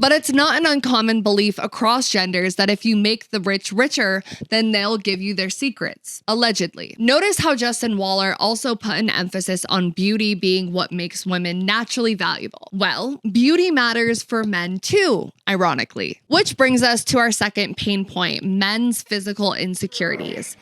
But it's not an uncommon belief across genders that if you make the rich richer, then they'll give you their secrets, allegedly. Notice how JWaller also put an emphasis on beauty being what makes women naturally valuable. Well, beauty matters for men too, ironically. Which brings us to our second pain point, men's physical insecurities.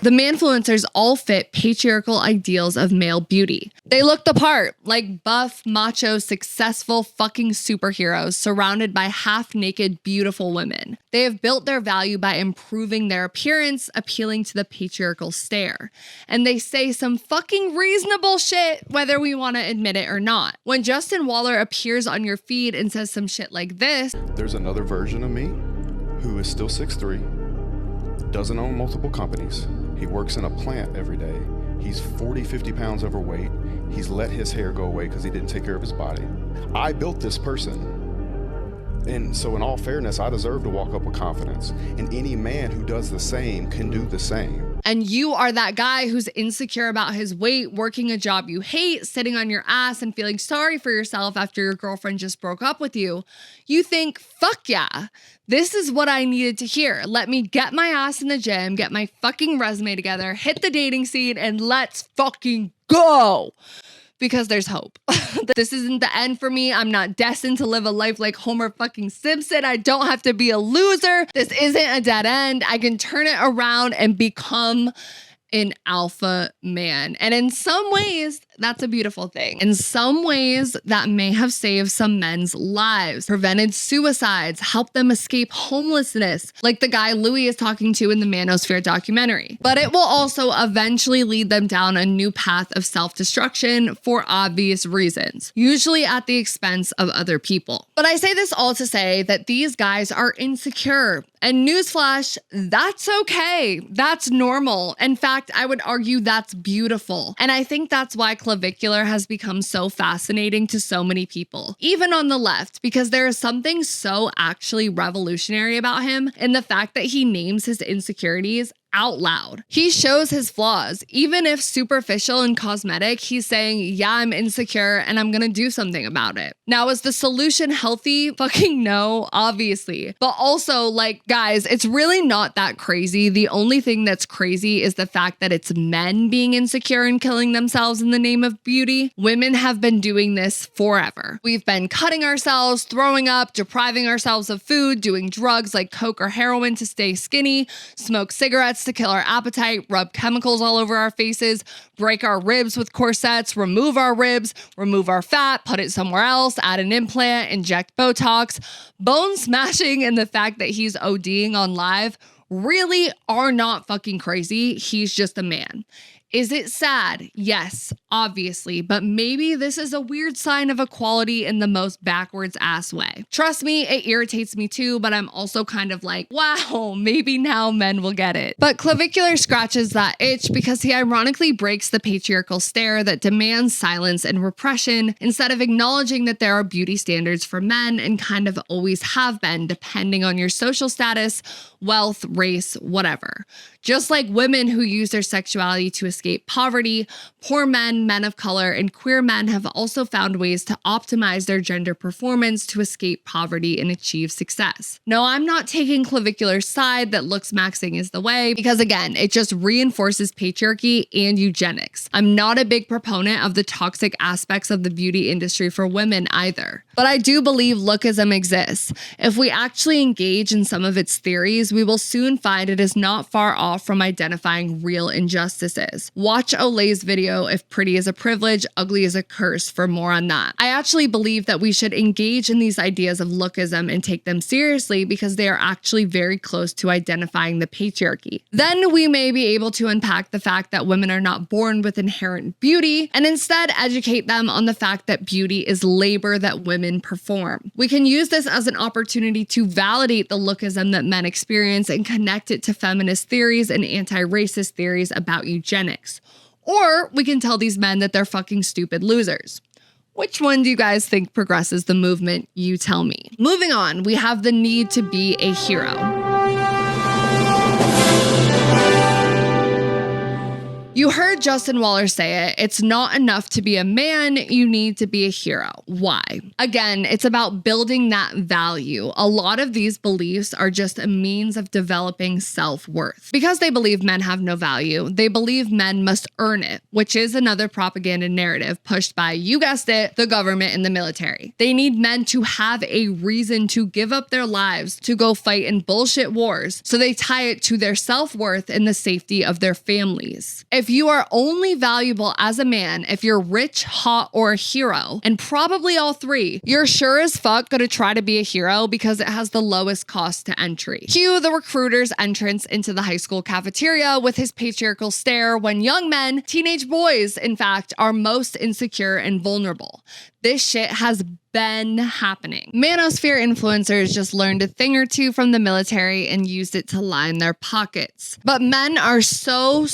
The manfluencers all fit patriarchal ideals of male beauty. They look the part, like buff, macho, successful fucking superheroes surrounded by half-naked, beautiful women. They have built their value by improving their appearance, appealing to the patriarchal stare. And they say some fucking reasonable shit, whether we want to admit it or not. When JWaller appears on your feed and says some shit like this, there's another version of me who is still 6'3", doesn't own multiple companies. He works in a plant every day. He's 40, 50 pounds overweight. He's let his hair go away because he didn't take care of his body. I built this person. And so in all fairness, I deserve to walk up with confidence. And any man who does the same can do the same. And you are that guy who's insecure about his weight, working a job you hate, sitting on your ass and feeling sorry for yourself after your girlfriend just broke up with you. You think, fuck yeah, this is what I needed to hear. Let me get my ass in the gym, get my fucking resume together, hit the dating scene, and let's fucking go. because there's hope. This isn't the end for me. I'm not destined to live a life like Homer fucking Simpson. I don't have to be a loser. This isn't a dead end. I can turn it around and become an alpha man. And in some ways, that's a beautiful thing. In some ways, that may have saved some men's lives, prevented suicides, helped them escape homelessness, like the guy Louis is talking to in the Manosphere documentary. But it will also eventually lead them down a new path of self-destruction for obvious reasons, usually at the expense of other people. But I say this all to say that these guys are insecure. And newsflash, that's okay. That's normal. In fact, I would argue that's beautiful. And I think that's why Clavicular has become so fascinating to so many people, even on the left, because there is something so actually revolutionary about him in the fact that he names his insecurities out loud. He shows his flaws. Even if superficial and cosmetic, he's saying, yeah, I'm insecure and I'm gonna do something about it. Now, is the solution healthy? Fucking no, obviously. But also, like, guys, it's really not that crazy. The only thing that's crazy is the fact that it's men being insecure and killing themselves in the name of beauty. Women have been doing this forever. We've been cutting ourselves, throwing up, depriving ourselves of food, doing drugs like coke or heroin to stay skinny, smoke cigarettes to kill our appetite, rub chemicals all over our faces, break our ribs with corsets, remove our ribs, remove our fat, put it somewhere else, add an implant, inject Botox. Bone smashing and the fact that he's ODing on live really are not fucking crazy. He's just a man. Is it sad? Yes, obviously, but maybe this is a weird sign of equality in the most backwards ass way. Trust me, it irritates me too, but I'm also kind of like, wow, maybe now men will get it. But Clavicular scratches that itch because he ironically breaks the patriarchal stare that demands silence and repression instead of acknowledging that there are beauty standards for men and kind of always have been, depending on your social status, wealth, race, whatever. Just like women who use their sexuality to escape poverty, poor men, men of color, and queer men have also found ways to optimize their gender performance to escape poverty and achieve success. No, I'm not taking Clavicular's side that looksmaxxing is the way, because again, it just reinforces patriarchy and eugenics. I'm not a big proponent of the toxic aspects of the beauty industry for women either. But I do believe lookism exists. If we actually engage in some of its theories, we will soon find it is not far off from identifying real injustices. Watch Olay's video, If Pretty is a Privilege, Ugly is a Curse, for more on that. I actually believe that we should engage in these ideas of lookism and take them seriously because they are actually very close to identifying the patriarchy. Then we may be able to unpack the fact that women are not born with inherent beauty and instead educate them on the fact that beauty is labor that women perform. We can use this as an opportunity to validate the lookism that men experience and connect it to feminist theories and anti-racist theories about eugenics. Or we can tell these men that they're fucking stupid losers. Which one do you guys think progresses the movement? You tell me. Moving on, we have the need to be a hero. You heard JWaller say it. It's not enough to be a man. You need to be a hero. Why? Again, it's about building that value. A lot of these beliefs are just a means of developing self-worth. Because they believe men have no value, they believe men must earn it, which is another propaganda narrative pushed by, you guessed it, the government and the military. They need men to have a reason to give up their lives to go fight in bullshit wars, so they tie it to their self-worth and the safety of their families. If you are only valuable as a man if you're rich, hot, or a hero, and probably all three, you're sure as fuck gonna try to be a hero because it has the lowest cost to entry. Cue the recruiter's entrance into the high school cafeteria with his patriarchal stare when young men, teenage boys, in fact, are most insecure and vulnerable. This shit has been happening. Manosphere influencers just learned a thing or two from the military and used it to line their pockets. But men are so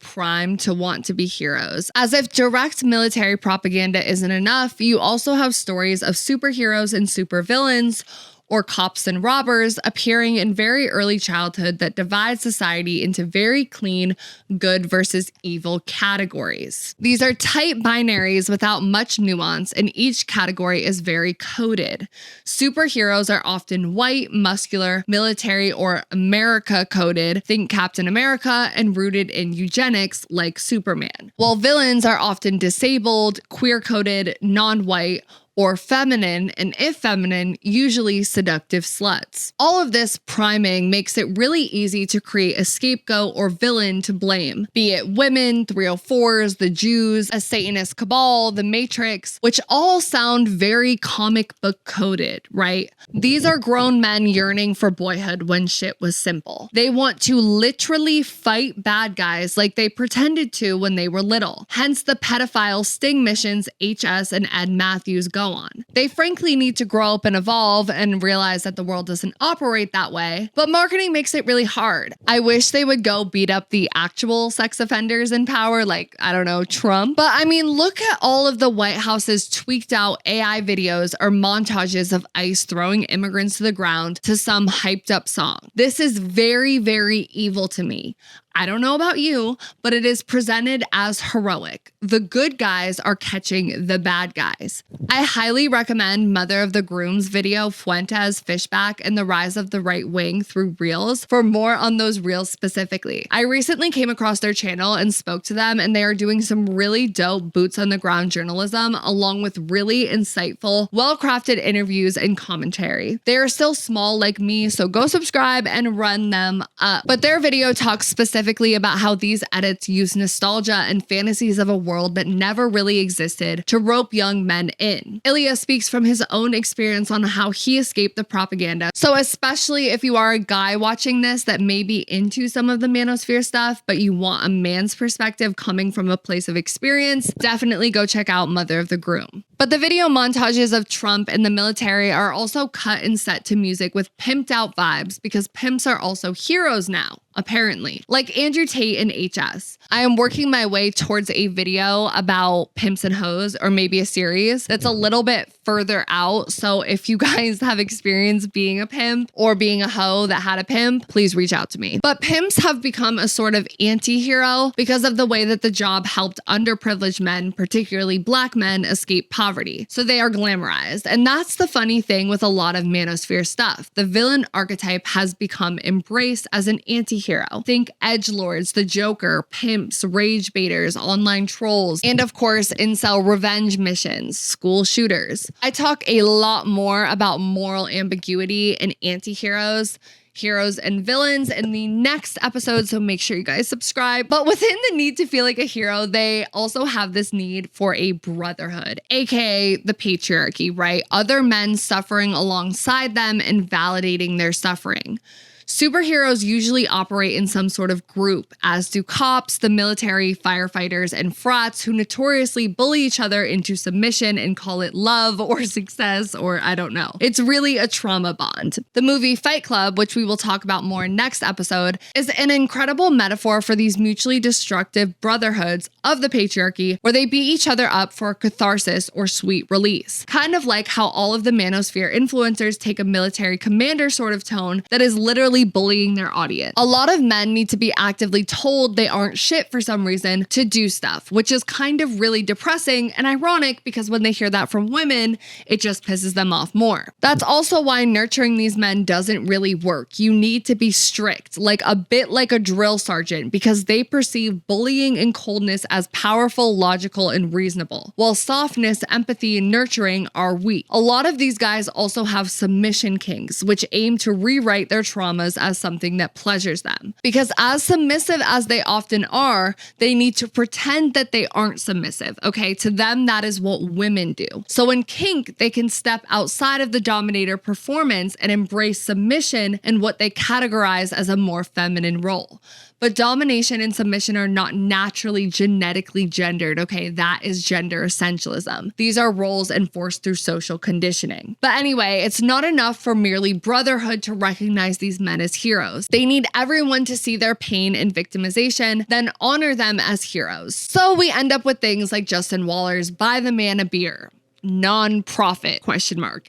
primed to want to be heroes. As if direct military propaganda isn't enough, you also have stories of superheroes and supervillains, or cops and robbers, appearing in very early childhood that divide society into very clean good versus evil categories. These are tight binaries without much nuance, and each category is very coded. Superheroes are often white, muscular, military, or America coded, think Captain America, and rooted in eugenics like Superman. While villains are often disabled, queer coded, non-white, or feminine, and if feminine, usually seductive sluts. All of this priming makes it really easy to create a scapegoat or villain to blame, be it women, 304s, the Jews, a Satanist cabal, the Matrix, which all sound very comic book coded, right? These are grown men yearning for boyhood when shit was simple. They want to literally fight bad guys like they pretended to when they were little. Hence the pedophile sting missions HS and Ed Matthews go on. They frankly need to grow up and evolve and realize that the world doesn't operate that way, but marketing makes it really hard. I wish they would go beat up the actual sex offenders in power, like, I don't know, Trump. But I mean, look at all of the White House's tweaked out AI videos or montages of ICE throwing immigrants to the ground to some hyped up song. This is very, very evil to me. I don't know about you, but it is presented as heroic. The good guys are catching the bad guys. I highly recommend Mother of the Groom's video, Fuentes, Fishback, and the Rise of the Right Wing through Reels for more on those Reels specifically. I recently came across their channel and spoke to them, and they are doing some really dope boots on the ground journalism along with really insightful, well-crafted interviews and commentary. They are still small like me, so go subscribe and run them up. But their video talks specifically about how these edits use nostalgia and fantasies of a world that never really existed to rope young men in. Ilya speaks from his own experience on how he escaped the propaganda. So especially if you are a guy watching this that may be into some of the manosphere stuff, but you want a man's perspective coming from a place of experience, definitely go check out Mother of the Groom. But the video montages of Trump and the military are also cut and set to music with pimped out vibes because pimps are also heroes now, apparently. Like Andrew Tate in HS. I am working my way towards a video about pimps and hoes, or maybe a series that's a little bit further out. So if you guys have experience being a pimp or being a hoe that had a pimp, please reach out to me. But pimps have become a sort of anti-hero because of the way that the job helped underprivileged men, particularly black men, escape poverty. So they are glamorized. And that's the funny thing with a lot of manosphere stuff. The villain archetype has become embraced as an anti-hero. Think edgelords, the Joker, pimps, rage baiters, online trolls, and of course, incel revenge missions, school shooters. I talk a lot more about moral ambiguity and anti-heroes, heroes and villains in the next episode, so make sure you guys subscribe. But within the need to feel like a hero, they also have this need for a brotherhood, aka the patriarchy, right? Other men suffering alongside them and validating their suffering. Superheroes usually operate in some sort of group, as do cops, the military, firefighters, and frats who notoriously bully each other into submission and call it love or success or I don't know. It's really a trauma bond. The movie Fight Club, which we will talk about more next episode, is an incredible metaphor for these mutually destructive brotherhoods of the patriarchy where they beat each other up for catharsis or sweet release. Kind of like how all of the manosphere influencers take a military commander sort of tone that is literally bullying their audience. A lot of men need to be actively told they aren't shit for some reason to do stuff, which is kind of really depressing and ironic because when they hear that from women, it just pisses them off more. That's also why nurturing these men doesn't really work. You need to be strict, like a bit like a drill sergeant, because they perceive bullying and coldness as powerful, logical, and reasonable, while softness, empathy, and nurturing are weak. A lot of these guys also have submission kinks, which aim to rewrite their traumas as something that pleasures them. Because as submissive as they often are, they need to pretend that they aren't submissive, okay? To them, that is what women do. So in kink, they can step outside of the dominator performance and embrace submission and what they categorize as a more feminine role. But domination and submission are not naturally genetically gendered, okay? That is gender essentialism. These are roles enforced through social conditioning. But anyway, it's not enough for merely brotherhood to recognize these men as heroes. They need everyone to see their pain and victimization, then honor them as heroes. So we end up with things like Justin Waller's Buy the Man a Beer. non-profit ?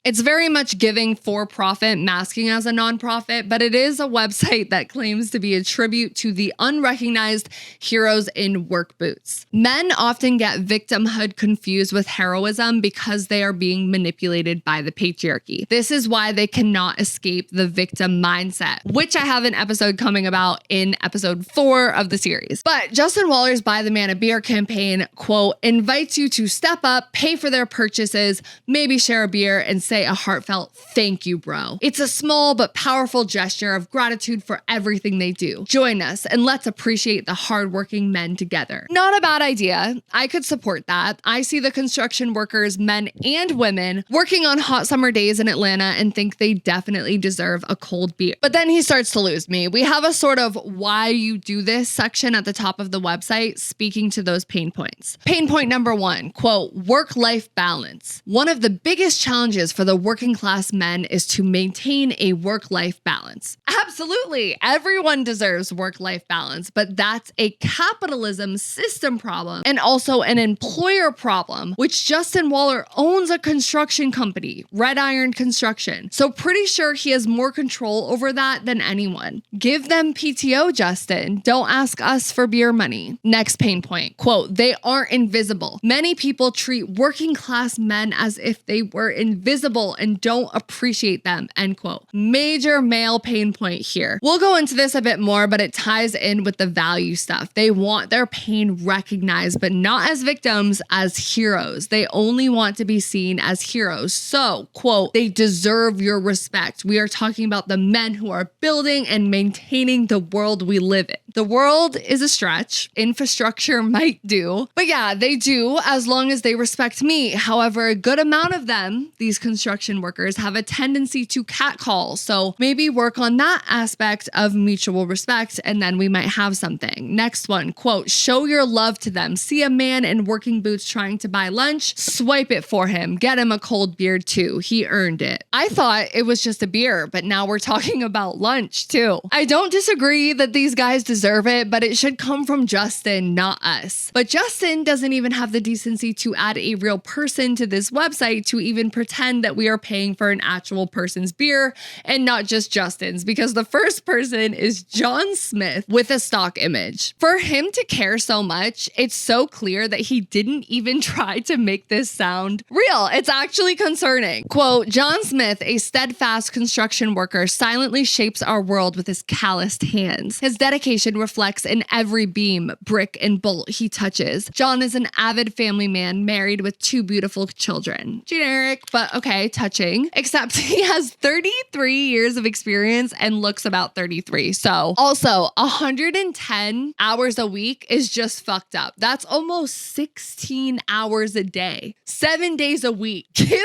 It's very much giving for profit, masking as a non-profit, but it is a website that claims to be a tribute to the unrecognized heroes in work boots. Men often get victimhood confused with heroism because they are being manipulated by the patriarchy. This is why they cannot escape the victim mindset, which I have an episode coming about in episode 4 of the series. But Justin Waller's Buy the Man a Beer campaign, quote, invites you to step up, pay for their purchases, maybe share a beer, and say a heartfelt thank you, bro. It's a small but powerful gesture of gratitude for everything they do. Join us and let's appreciate the hardworking men together. Not a bad idea. I could support that. I see the construction workers, men and women, working on hot summer days in Atlanta and think they definitely deserve a cold beer. But then he starts to lose me. We have a sort of why you do this section at the top of the website speaking to those pain points. Pain point number 1, quote, work-life balance. One of the biggest challenges for the working class men is to maintain a work-life balance. Absolutely. Everyone deserves work-life balance, but that's a capitalism system problem and also an employer problem, which Justin Waller owns a construction company, Red Iron Construction. So pretty sure he has more control over that than anyone. Give them PTO, Justin. Don't ask us for beer money. Next pain point, quote, they aren't invisible. Many people treat working class men as if they were invisible and don't appreciate them, end quote. Major male pain point here. We'll go into this a bit more, but it ties in with the value stuff. They want their pain recognized, but not as victims, as heroes. They only want to be seen as heroes. So, quote, they deserve your respect. We are talking about the men who are building and maintaining the world we live in. The world is a stretch. Infrastructure might do. But yeah, they do as long as they respect me. However, a good amount of them, these construction workers, have a tendency to catcall. So maybe work on that aspect of mutual respect and then we might have something. Next one, quote, show your love to them. See a man in working boots trying to buy lunch, swipe it for him. Get him a cold beer too. He earned it. I thought it was just a beer, but now we're talking about lunch too. I don't disagree that these guys deserve it, but it should come from Justin, not us. But Justin doesn't even have the decency to add a real person to this website to even pretend that we are paying for an actual person's beer and not just Justin's, because the first person is John Smith with a stock image. For him to care so much, it's so clear that he didn't even try to make this sound real. It's actually concerning. Quote, John Smith, a steadfast construction worker, silently shapes our world with his calloused hands. His dedication reflects in every beam, brick, and bolt he touches. John is an avid family man married with 2 beautiful children. Generic, but okay, touching. Except he has 33 years of experience and looks about 33. So also 110 hours a week is just fucked up. That's almost 16 hours a day, 7 days a week. Give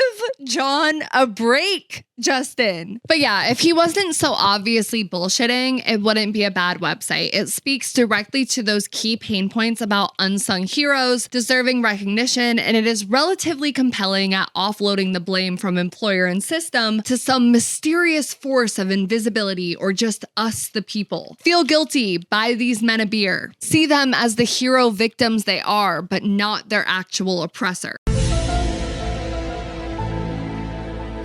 John a break, Justin. But yeah, if he wasn't so obviously bullshitting, it wouldn't be a bad website. It speaks directly to those key pain points about unsung heroes, deserving recognition, and it is relatively compelling at offloading the blame from employer and system to some mysterious force of invisibility or just us the people. Feel guilty, buy these men a beer. See them as the hero victims they are, but not their actual oppressor.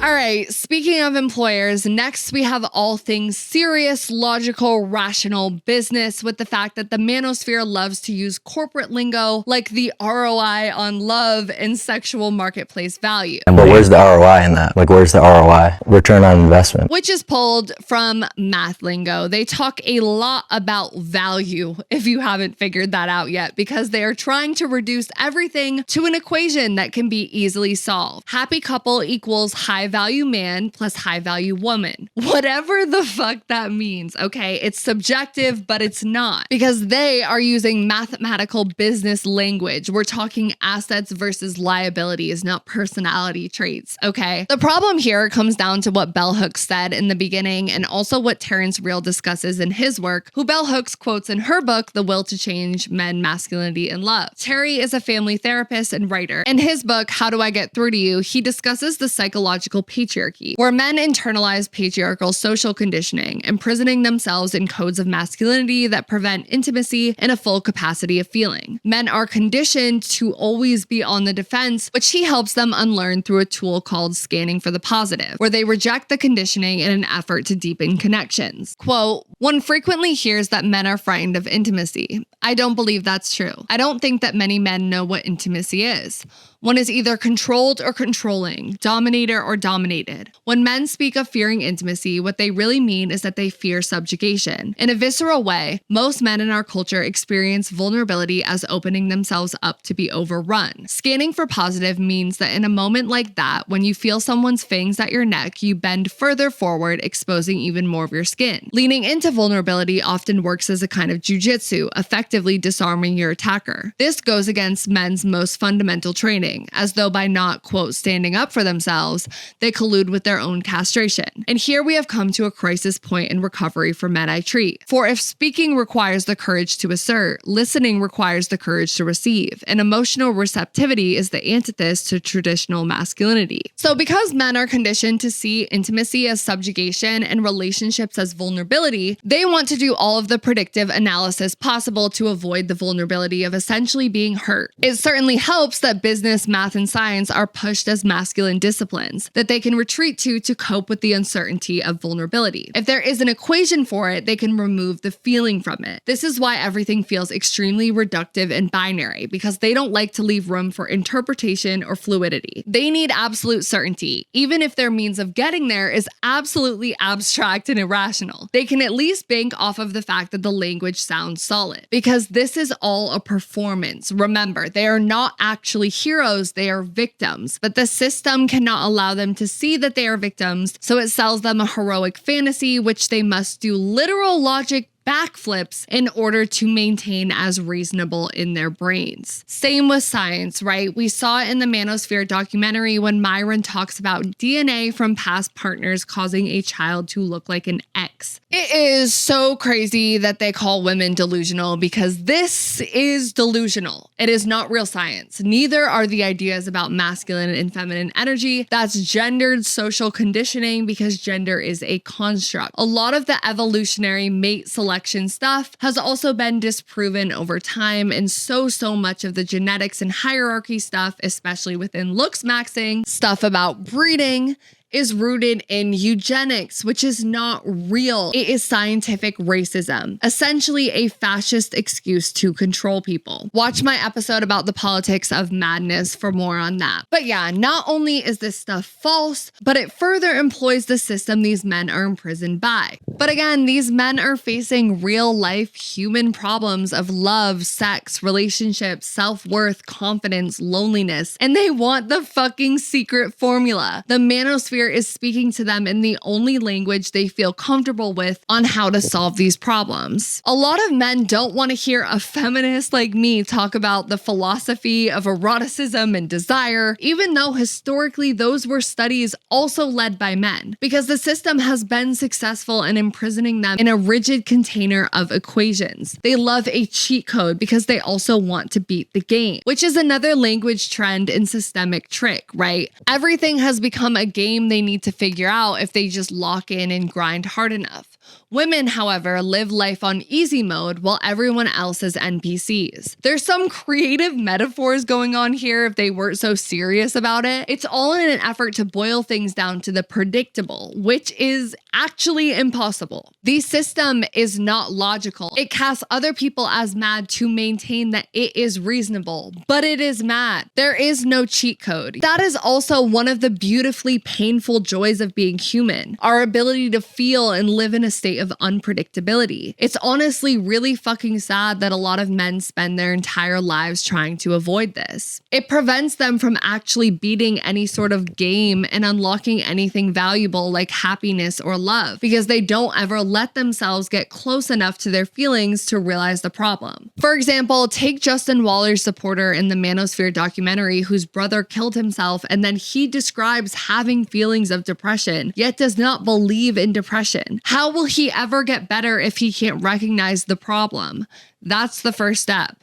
All right, speaking of employers, next we have all things serious, logical, rational business with the fact that the manosphere loves to use corporate lingo like the ROI on love and sexual marketplace value. But where's the ROI in that? Like, where's the ROI? Return on investment. Which is pulled from math lingo. They talk a lot about value, if you haven't figured that out yet, because they are trying to reduce everything to an equation that can be easily solved. Happy couple equals high value man plus high value woman. Whatever the fuck that means, okay? It's subjective, but it's not, because they are using mathematical business language. We're talking assets versus liabilities, not personality traits, okay? The problem here comes down to what bell hooks said in the beginning and also what Terrence Real discusses in his work, who bell hooks quotes in her book, The Will to Change Men, Masculinity, and Love. Terry is a family therapist and writer. In his book, How Do I Get Through to You, he discusses the psychological biological patriarchy, where men internalize patriarchal social conditioning, imprisoning themselves in codes of masculinity that prevent intimacy and a full capacity of feeling. Men are conditioned to always be on the defense, which he helps them unlearn through a tool called scanning for the positive, where they reject the conditioning in an effort to deepen connections. Quote, "One frequently hears that men are frightened of intimacy. I don't believe that's true. I don't think that many men know what intimacy is. One is either controlled or controlling, dominator or dominated. When men speak of fearing intimacy, what they really mean is that they fear subjugation. In a visceral way, most men in our culture experience vulnerability as opening themselves up to be overrun. Scanning for positive means that in a moment like that, when you feel someone's fangs at your neck, you bend further forward, exposing even more of your skin. Leaning into vulnerability often works as a kind of jujitsu, effectively disarming your attacker. This goes against men's most fundamental training, as though by not, quote, standing up for themselves, they collude with their own castration. And here we have come to a crisis point in recovery for men I treat. For if speaking requires the courage to assert, listening requires the courage to receive, and emotional receptivity is the antithesis to traditional masculinity. So because men are conditioned to see intimacy as subjugation and relationships as vulnerability, they want to do all of the predictive analysis possible to avoid the vulnerability of essentially being hurt. It certainly helps that business, math, and science are pushed as masculine disciplines that they can retreat to cope with the uncertainty of vulnerability. If there is an equation for it, they can remove the feeling from it. This is why everything feels extremely reductive and binary, because they don't like to leave room for interpretation or fluidity. They need absolute certainty, even if their means of getting there is absolutely abstract and irrational. They can at least bank off of the fact that the language sounds solid, because this is all a performance. Remember, they are not actually heroes, they are victims, but the system cannot allow them to see that they are victims, so it sells them a heroic fantasy which they must do literal logic backflips in order to maintain as reasonable in their brains. Same with science, right? We saw it in the Manosphere documentary when Myron talks about DNA from past partners causing a child to look like an X. It is so crazy that they call women delusional, because this is delusional. It is not real science. Neither are the ideas about masculine and feminine energy. That's gendered social conditioning, because gender is a construct. A lot of the evolutionary mate selection stuff has also been disproven over time, and so much of the genetics and hierarchy stuff, especially within looksmaxxing, stuff about breeding, is rooted in eugenics, which is not real. It is scientific racism, essentially a fascist excuse to control people. Watch my episode about the politics of madness for more on that. But yeah, not only is this stuff false, but it further employs the system these men are imprisoned by. But again, these men are facing real life human problems of love, sex, relationships, self-worth, confidence, loneliness, and they want the fucking secret formula. The Manosphere is speaking to them in the only language they feel comfortable with on how to solve these problems. A lot of men don't want to hear a feminist like me talk about the philosophy of eroticism and desire, even though historically those were studies also led by men, because the system has been successful in imprisoning them in a rigid container of equations. They love a cheat code because they also want to beat the game, which is another language trend and systemic trick, right? Everything has become a game they need to figure out if they just lock in and grind hard enough. Women, however, live life on easy mode while everyone else is NPCs. There's some creative metaphors going on here if they weren't so serious about it. It's all in an effort to boil things down to the predictable, which is actually impossible. The system is not logical. It casts other people as mad to maintain that it is reasonable, but it is mad. There is no cheat code. That is also one of the beautifully painful joys of being human, our ability to feel and live in a state of unpredictability. It's honestly really fucking sad that a lot of men spend their entire lives trying to avoid this. It prevents them from actually beating any sort of game and unlocking anything valuable like happiness or love, because they don't ever let themselves get close enough to their feelings to realize the problem. For example, take JWaller's supporter in the Manosphere documentary whose brother killed himself, and then he describes having feelings of depression, yet does not believe in depression. How will he ever get better if he can't recognize the problem? That's the first step.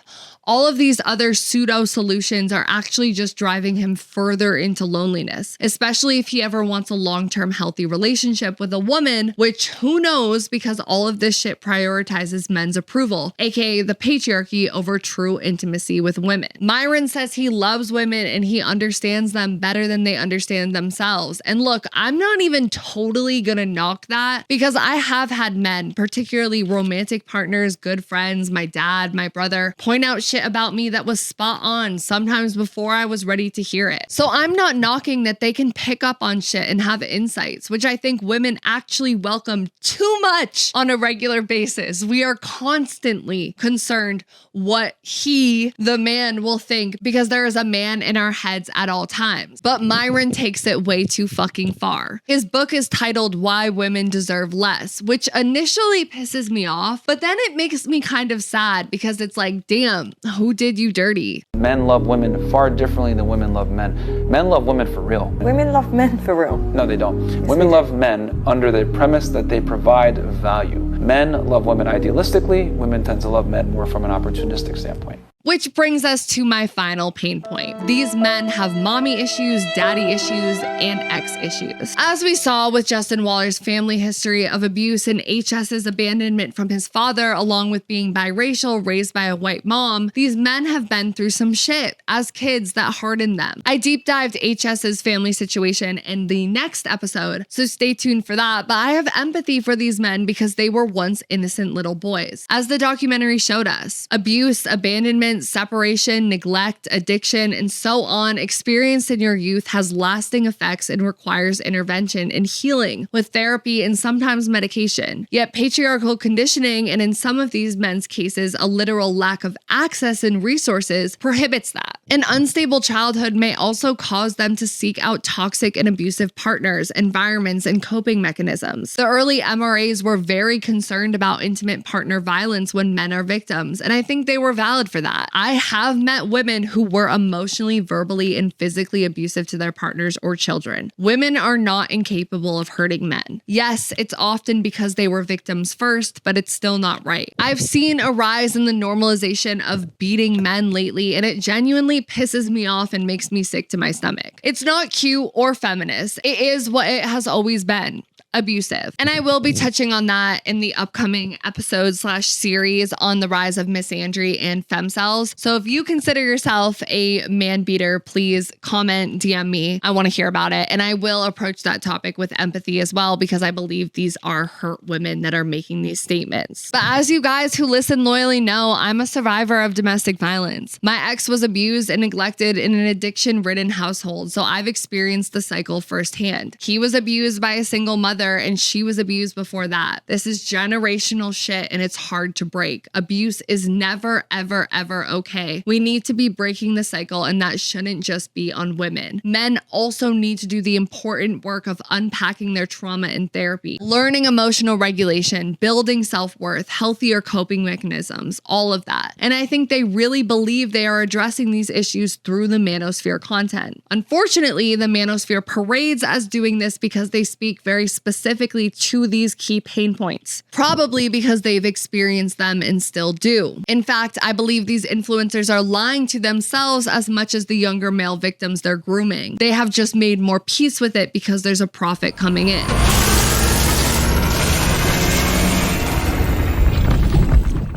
All of these other pseudo solutions are actually just driving him further into loneliness, especially if he ever wants a long-term healthy relationship with a woman, which who knows, because all of this shit prioritizes men's approval, aka the patriarchy, over true intimacy with women. Myron says he loves women and he understands them better than they understand themselves. And look, I'm not even totally gonna knock that, because I have had men, particularly romantic partners, good friends, my dad, my brother, point out shit about me that was spot on, sometimes before I was ready to hear it. So I'm not knocking that they can pick up on shit and have insights, which I think women actually welcome too much on a regular basis. We are constantly concerned what he, the man, will think, because there is a man in our heads at all times. But Myron takes it way too fucking far. His book is titled Why Women Deserve Less, which initially pisses me off, but then it makes me kind of sad, because it's like, damn, who did you dirty? Men love women far differently than women love men. Men love women for real. Women love men for real. No, they don't. Women love men under the premise that they provide value. Men love women idealistically. Women tend to love men more from an opportunistic standpoint. Which brings us to my final pain point. These men have mommy issues, daddy issues, and ex issues. As we saw with Justin Waller's family history of abuse and HS's abandonment from his father, along with being biracial, raised by a white mom, these men have been through some shit as kids that hardened them. I deep dived HS's family situation in the next episode, so stay tuned for that, but I have empathy for these men because they were once innocent little boys. As the documentary showed us, abuse, abandonment, separation, neglect, addiction, and so on experienced in your youth has lasting effects and requires intervention and healing with therapy and sometimes medication. Yet patriarchal conditioning, and in some of these men's cases, a literal lack of access and resources, prohibits that. An unstable childhood may also cause them to seek out toxic and abusive partners, environments, and coping mechanisms. The early MRAs were very concerned about intimate partner violence when men are victims, and I think they were valid for that. I have met women who were emotionally, verbally, and physically abusive to their partners or children. Women are not incapable of hurting men. Yes, it's often because they were victims first, but it's still not right. I've seen a rise in the normalization of beating men lately, and it genuinely pisses me off and makes me sick to my stomach. It's not cute or feminist. It is what it has always been. Abusive. And I will be touching on that in the upcoming episode/series on the rise of misandry and femcells. So if you consider yourself a man beater, please comment, DM me. I want to hear about it. And I will approach that topic with empathy as well, because I believe these are hurt women that are making these statements. But as you guys who listen loyally know, I'm a survivor of domestic violence. My ex was abused and neglected in an addiction-ridden household, so I've experienced the cycle firsthand. He was abused by a single mother, and she was abused before that. This is generational shit, and it's hard to break. Abuse is never, ever, ever okay. We need to be breaking the cycle, and that shouldn't just be on women. Men also need to do the important work of unpacking their trauma in therapy, learning emotional regulation, building self-worth, healthier coping mechanisms, all of that. And I think they really believe they are addressing these issues through the Manosphere content. Unfortunately, the Manosphere parades as doing this because they speak very specifically to these key pain points, probably because they've experienced them and still do. In fact, I believe these influencers are lying to themselves as much as the younger male victims they're grooming. They have just made more peace with it because there's a profit coming in.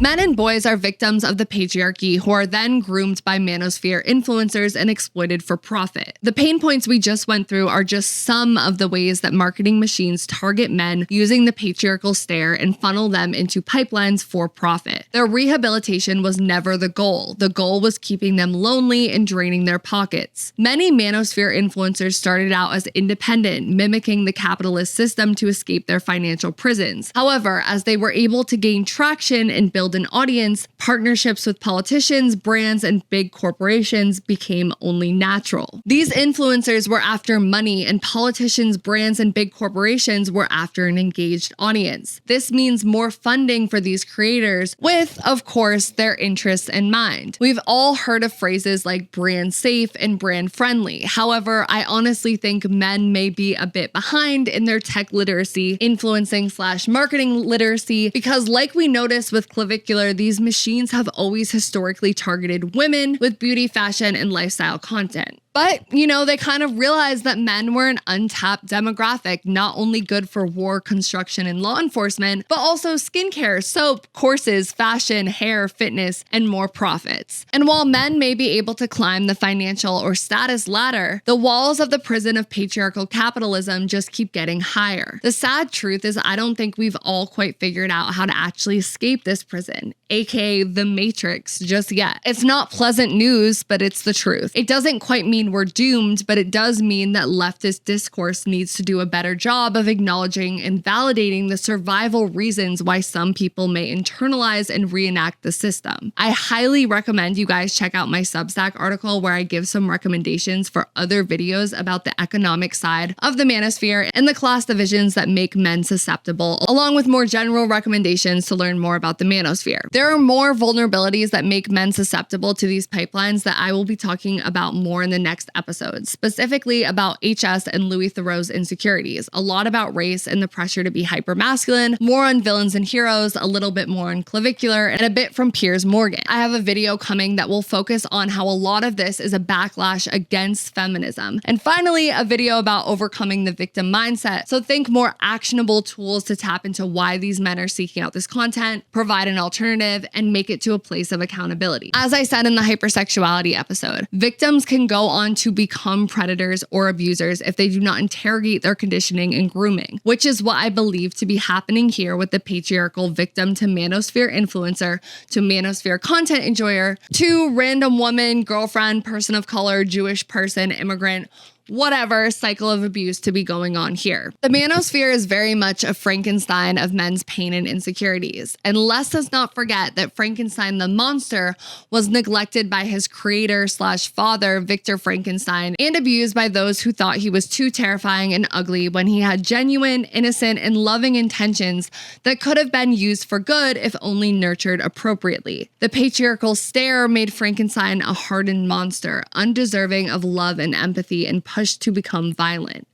Men and boys are victims of the patriarchy who are then groomed by manosphere influencers and exploited for profit. The pain points we just went through are just some of the ways that marketing machines target men using the patriarchal stare and funnel them into pipelines for profit. Their rehabilitation was never the goal. The goal was keeping them lonely and draining their pockets. Many manosphere influencers started out as independent, mimicking the capitalist system to escape their financial prisons. However, as they were able to gain traction and build an audience, partnerships with politicians, brands, and big corporations became only natural. These influencers were after money, and politicians, brands, and big corporations were after an engaged audience. This means more funding for these creators with, of course, their interests in mind. We've all heard of phrases like brand safe and brand friendly. However, I honestly think men may be a bit behind in their tech literacy, influencing/marketing literacy, because like we noticed with Clavicular Clavicular, these machines have always historically targeted women with beauty, fashion, and lifestyle content. But, they kind of realized that men were an untapped demographic, not only good for war, construction, and law enforcement, but also skincare, soap, courses, fashion, hair, fitness, and more profits. And while men may be able to climb the financial or status ladder, the walls of the prison of patriarchal capitalism just keep getting higher. The sad truth is I don't think we've all quite figured out how to actually escape this prison, aka the Matrix, just yet. It's not pleasant news, but it's the truth. It doesn't quite mean we're doomed, but it does mean that leftist discourse needs to do a better job of acknowledging and validating the survival reasons why some people may internalize and reenact the system. I highly recommend you guys check out my Substack article where I give some recommendations for other videos about the economic side of the manosphere and the class divisions that make men susceptible, along with more general recommendations to learn more about the manosphere. There are more vulnerabilities that make men susceptible to these pipelines that I will be talking about more in the next episode, specifically about HS and Louis Theroux's Insecurities, a lot about race and the pressure to be hyper-masculine, more on villains and heroes, a little bit more on Clavicular, and a bit from Piers Morgan. I have a video coming that will focus on how a lot of this is a backlash against feminism. And finally, a video about overcoming the victim mindset. So think more actionable tools to tap into why these men are seeking out this content, provide an alternative, and make it to a place of accountability. As I said in the hypersexuality episode, victims can go on to become predators or abusers if they do not interrogate their conditioning and grooming, which is what I believe to be happening here with the patriarchal victim to manosphere influencer to manosphere content enjoyer to random woman, girlfriend, person of color, Jewish person, immigrant, whatever cycle of abuse to be going on here. The manosphere is very much a Frankenstein of men's pain and insecurities. And let's us not forget that Frankenstein the monster was neglected by his creator/father, Victor Frankenstein, and abused by those who thought he was too terrifying and ugly when he had genuine, innocent, and loving intentions that could have been used for good if only nurtured appropriately. The patriarchal stare made Frankenstein a hardened monster, undeserving of love and empathy, and pushed to become violent.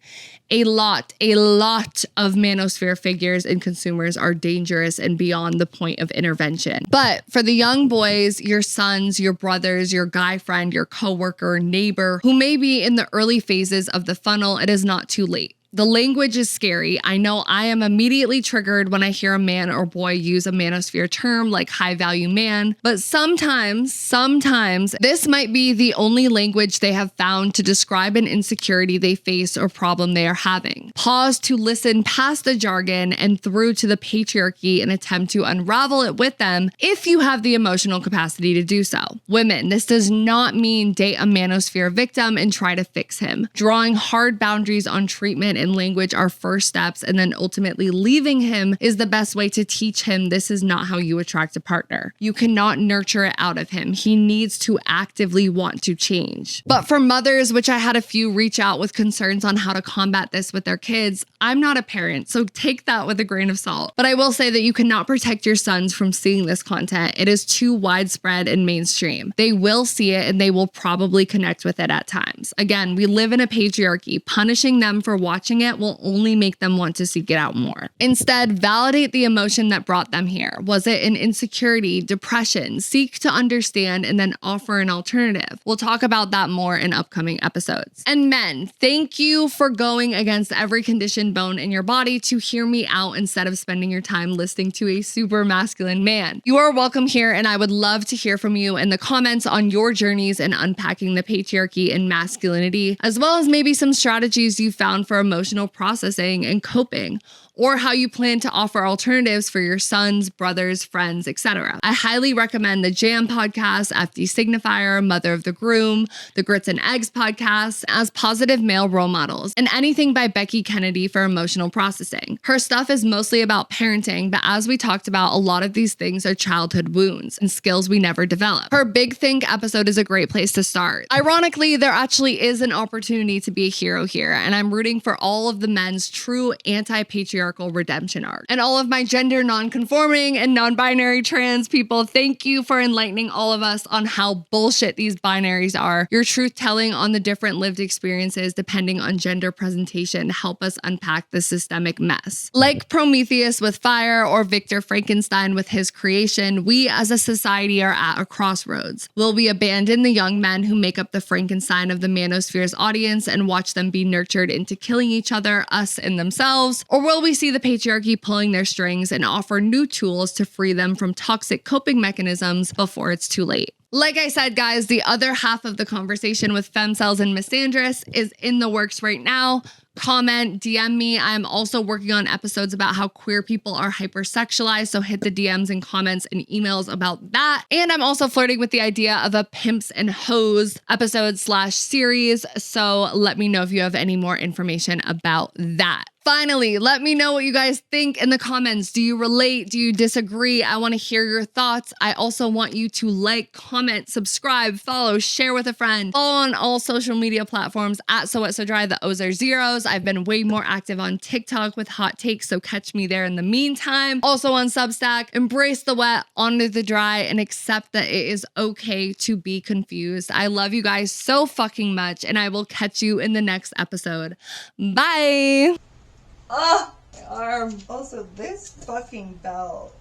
A lot of manosphere figures and consumers are dangerous and beyond the point of intervention. But for the young boys, your sons, your brothers, your guy friend, your coworker, neighbor, who may be in the early phases of the funnel, it is not too late. The language is scary. I know I am immediately triggered when I hear a man or boy use a manosphere term like high value man, but sometimes this might be the only language they have found to describe an insecurity they face or problem they are having. Pause to listen past the jargon and through to the patriarchy and attempt to unravel it with them if you have the emotional capacity to do so. Women, this does not mean date a manosphere victim and try to fix him. Drawing hard boundaries on treatment and language are first steps, and then ultimately leaving him is the best way to teach him this is not how you attract a partner. You cannot nurture it out of him. He needs to actively want to change. But for mothers, which I had a few reach out with concerns on how to combat this with their kids, I'm not a parent, so take that with a grain of salt. But I will say that you cannot protect your sons from seeing this content. It is too widespread and mainstream. They will see it and they will probably connect with it at times. Again, we live in a patriarchy. Punishing them for watching it will only make them want to seek it out more. Instead, validate the emotion that brought them here. Was it an insecurity, depression? Seek to understand and then offer an alternative. We'll talk about that more in upcoming episodes. And men, thank you for going against every conditioned bone in your body to hear me out instead of spending your time listening to a super masculine man. You are welcome here, and I would love to hear from you in the comments on your journeys in unpacking the patriarchy and masculinity, as well as maybe some strategies you found for emotional processing and coping, or how you plan to offer alternatives for your sons, brothers, friends, etc. I highly recommend the Jam podcast, FD Signifier, Mother of the Groom, the Grits and Eggs podcast as positive male role models, and anything by Becky Kennedy for emotional processing. Her stuff is mostly about parenting, but as we talked about, a lot of these things are childhood wounds and skills we never develop. Her Big Think episode is a great place to start. Ironically, there actually is an opportunity to be a hero here, and I'm rooting for all of the men's true anti-patriarchal patriarchal redemption arc. And all of my gender non-conforming and non-binary trans people, thank you for enlightening all of us on how bullshit these binaries are. Your truth telling on the different lived experiences depending on gender presentation help us unpack the systemic mess. Like Prometheus with fire or Victor Frankenstein with his creation, we as a society are at a crossroads. Will we abandon the young men who make up the Frankenstein of the Manosphere's audience and watch them be nurtured into killing each other, us, and themselves? Or will we see the patriarchy pulling their strings and offer new tools to free them from toxic coping mechanisms before it's too late? Like I said, guys, the other half of the conversation with femcells and misandrous is in the works right now. Comment, DM me. I'm also working on episodes about how queer people are hypersexualized, so hit the DMs and comments and emails about that. And I'm also flirting with the idea of a pimps and hoes episode/series, so let me know if you have any more information about that. Finally, let me know what you guys think in the comments. Do you relate? Do you disagree? I want to hear your thoughts. I also want you to like, comment, subscribe, follow, share with a friend. Follow on all social media platforms at So Wet So Dry. The O's are zeros. I've been way more active on TikTok with hot takes, so catch me there in the meantime. Also on Substack, embrace the wet, honor the dry, and accept that it is okay to be confused. I love you guys so fucking much, and I will catch you in the next episode. Bye! Oh, my arm. Also, this fucking belt.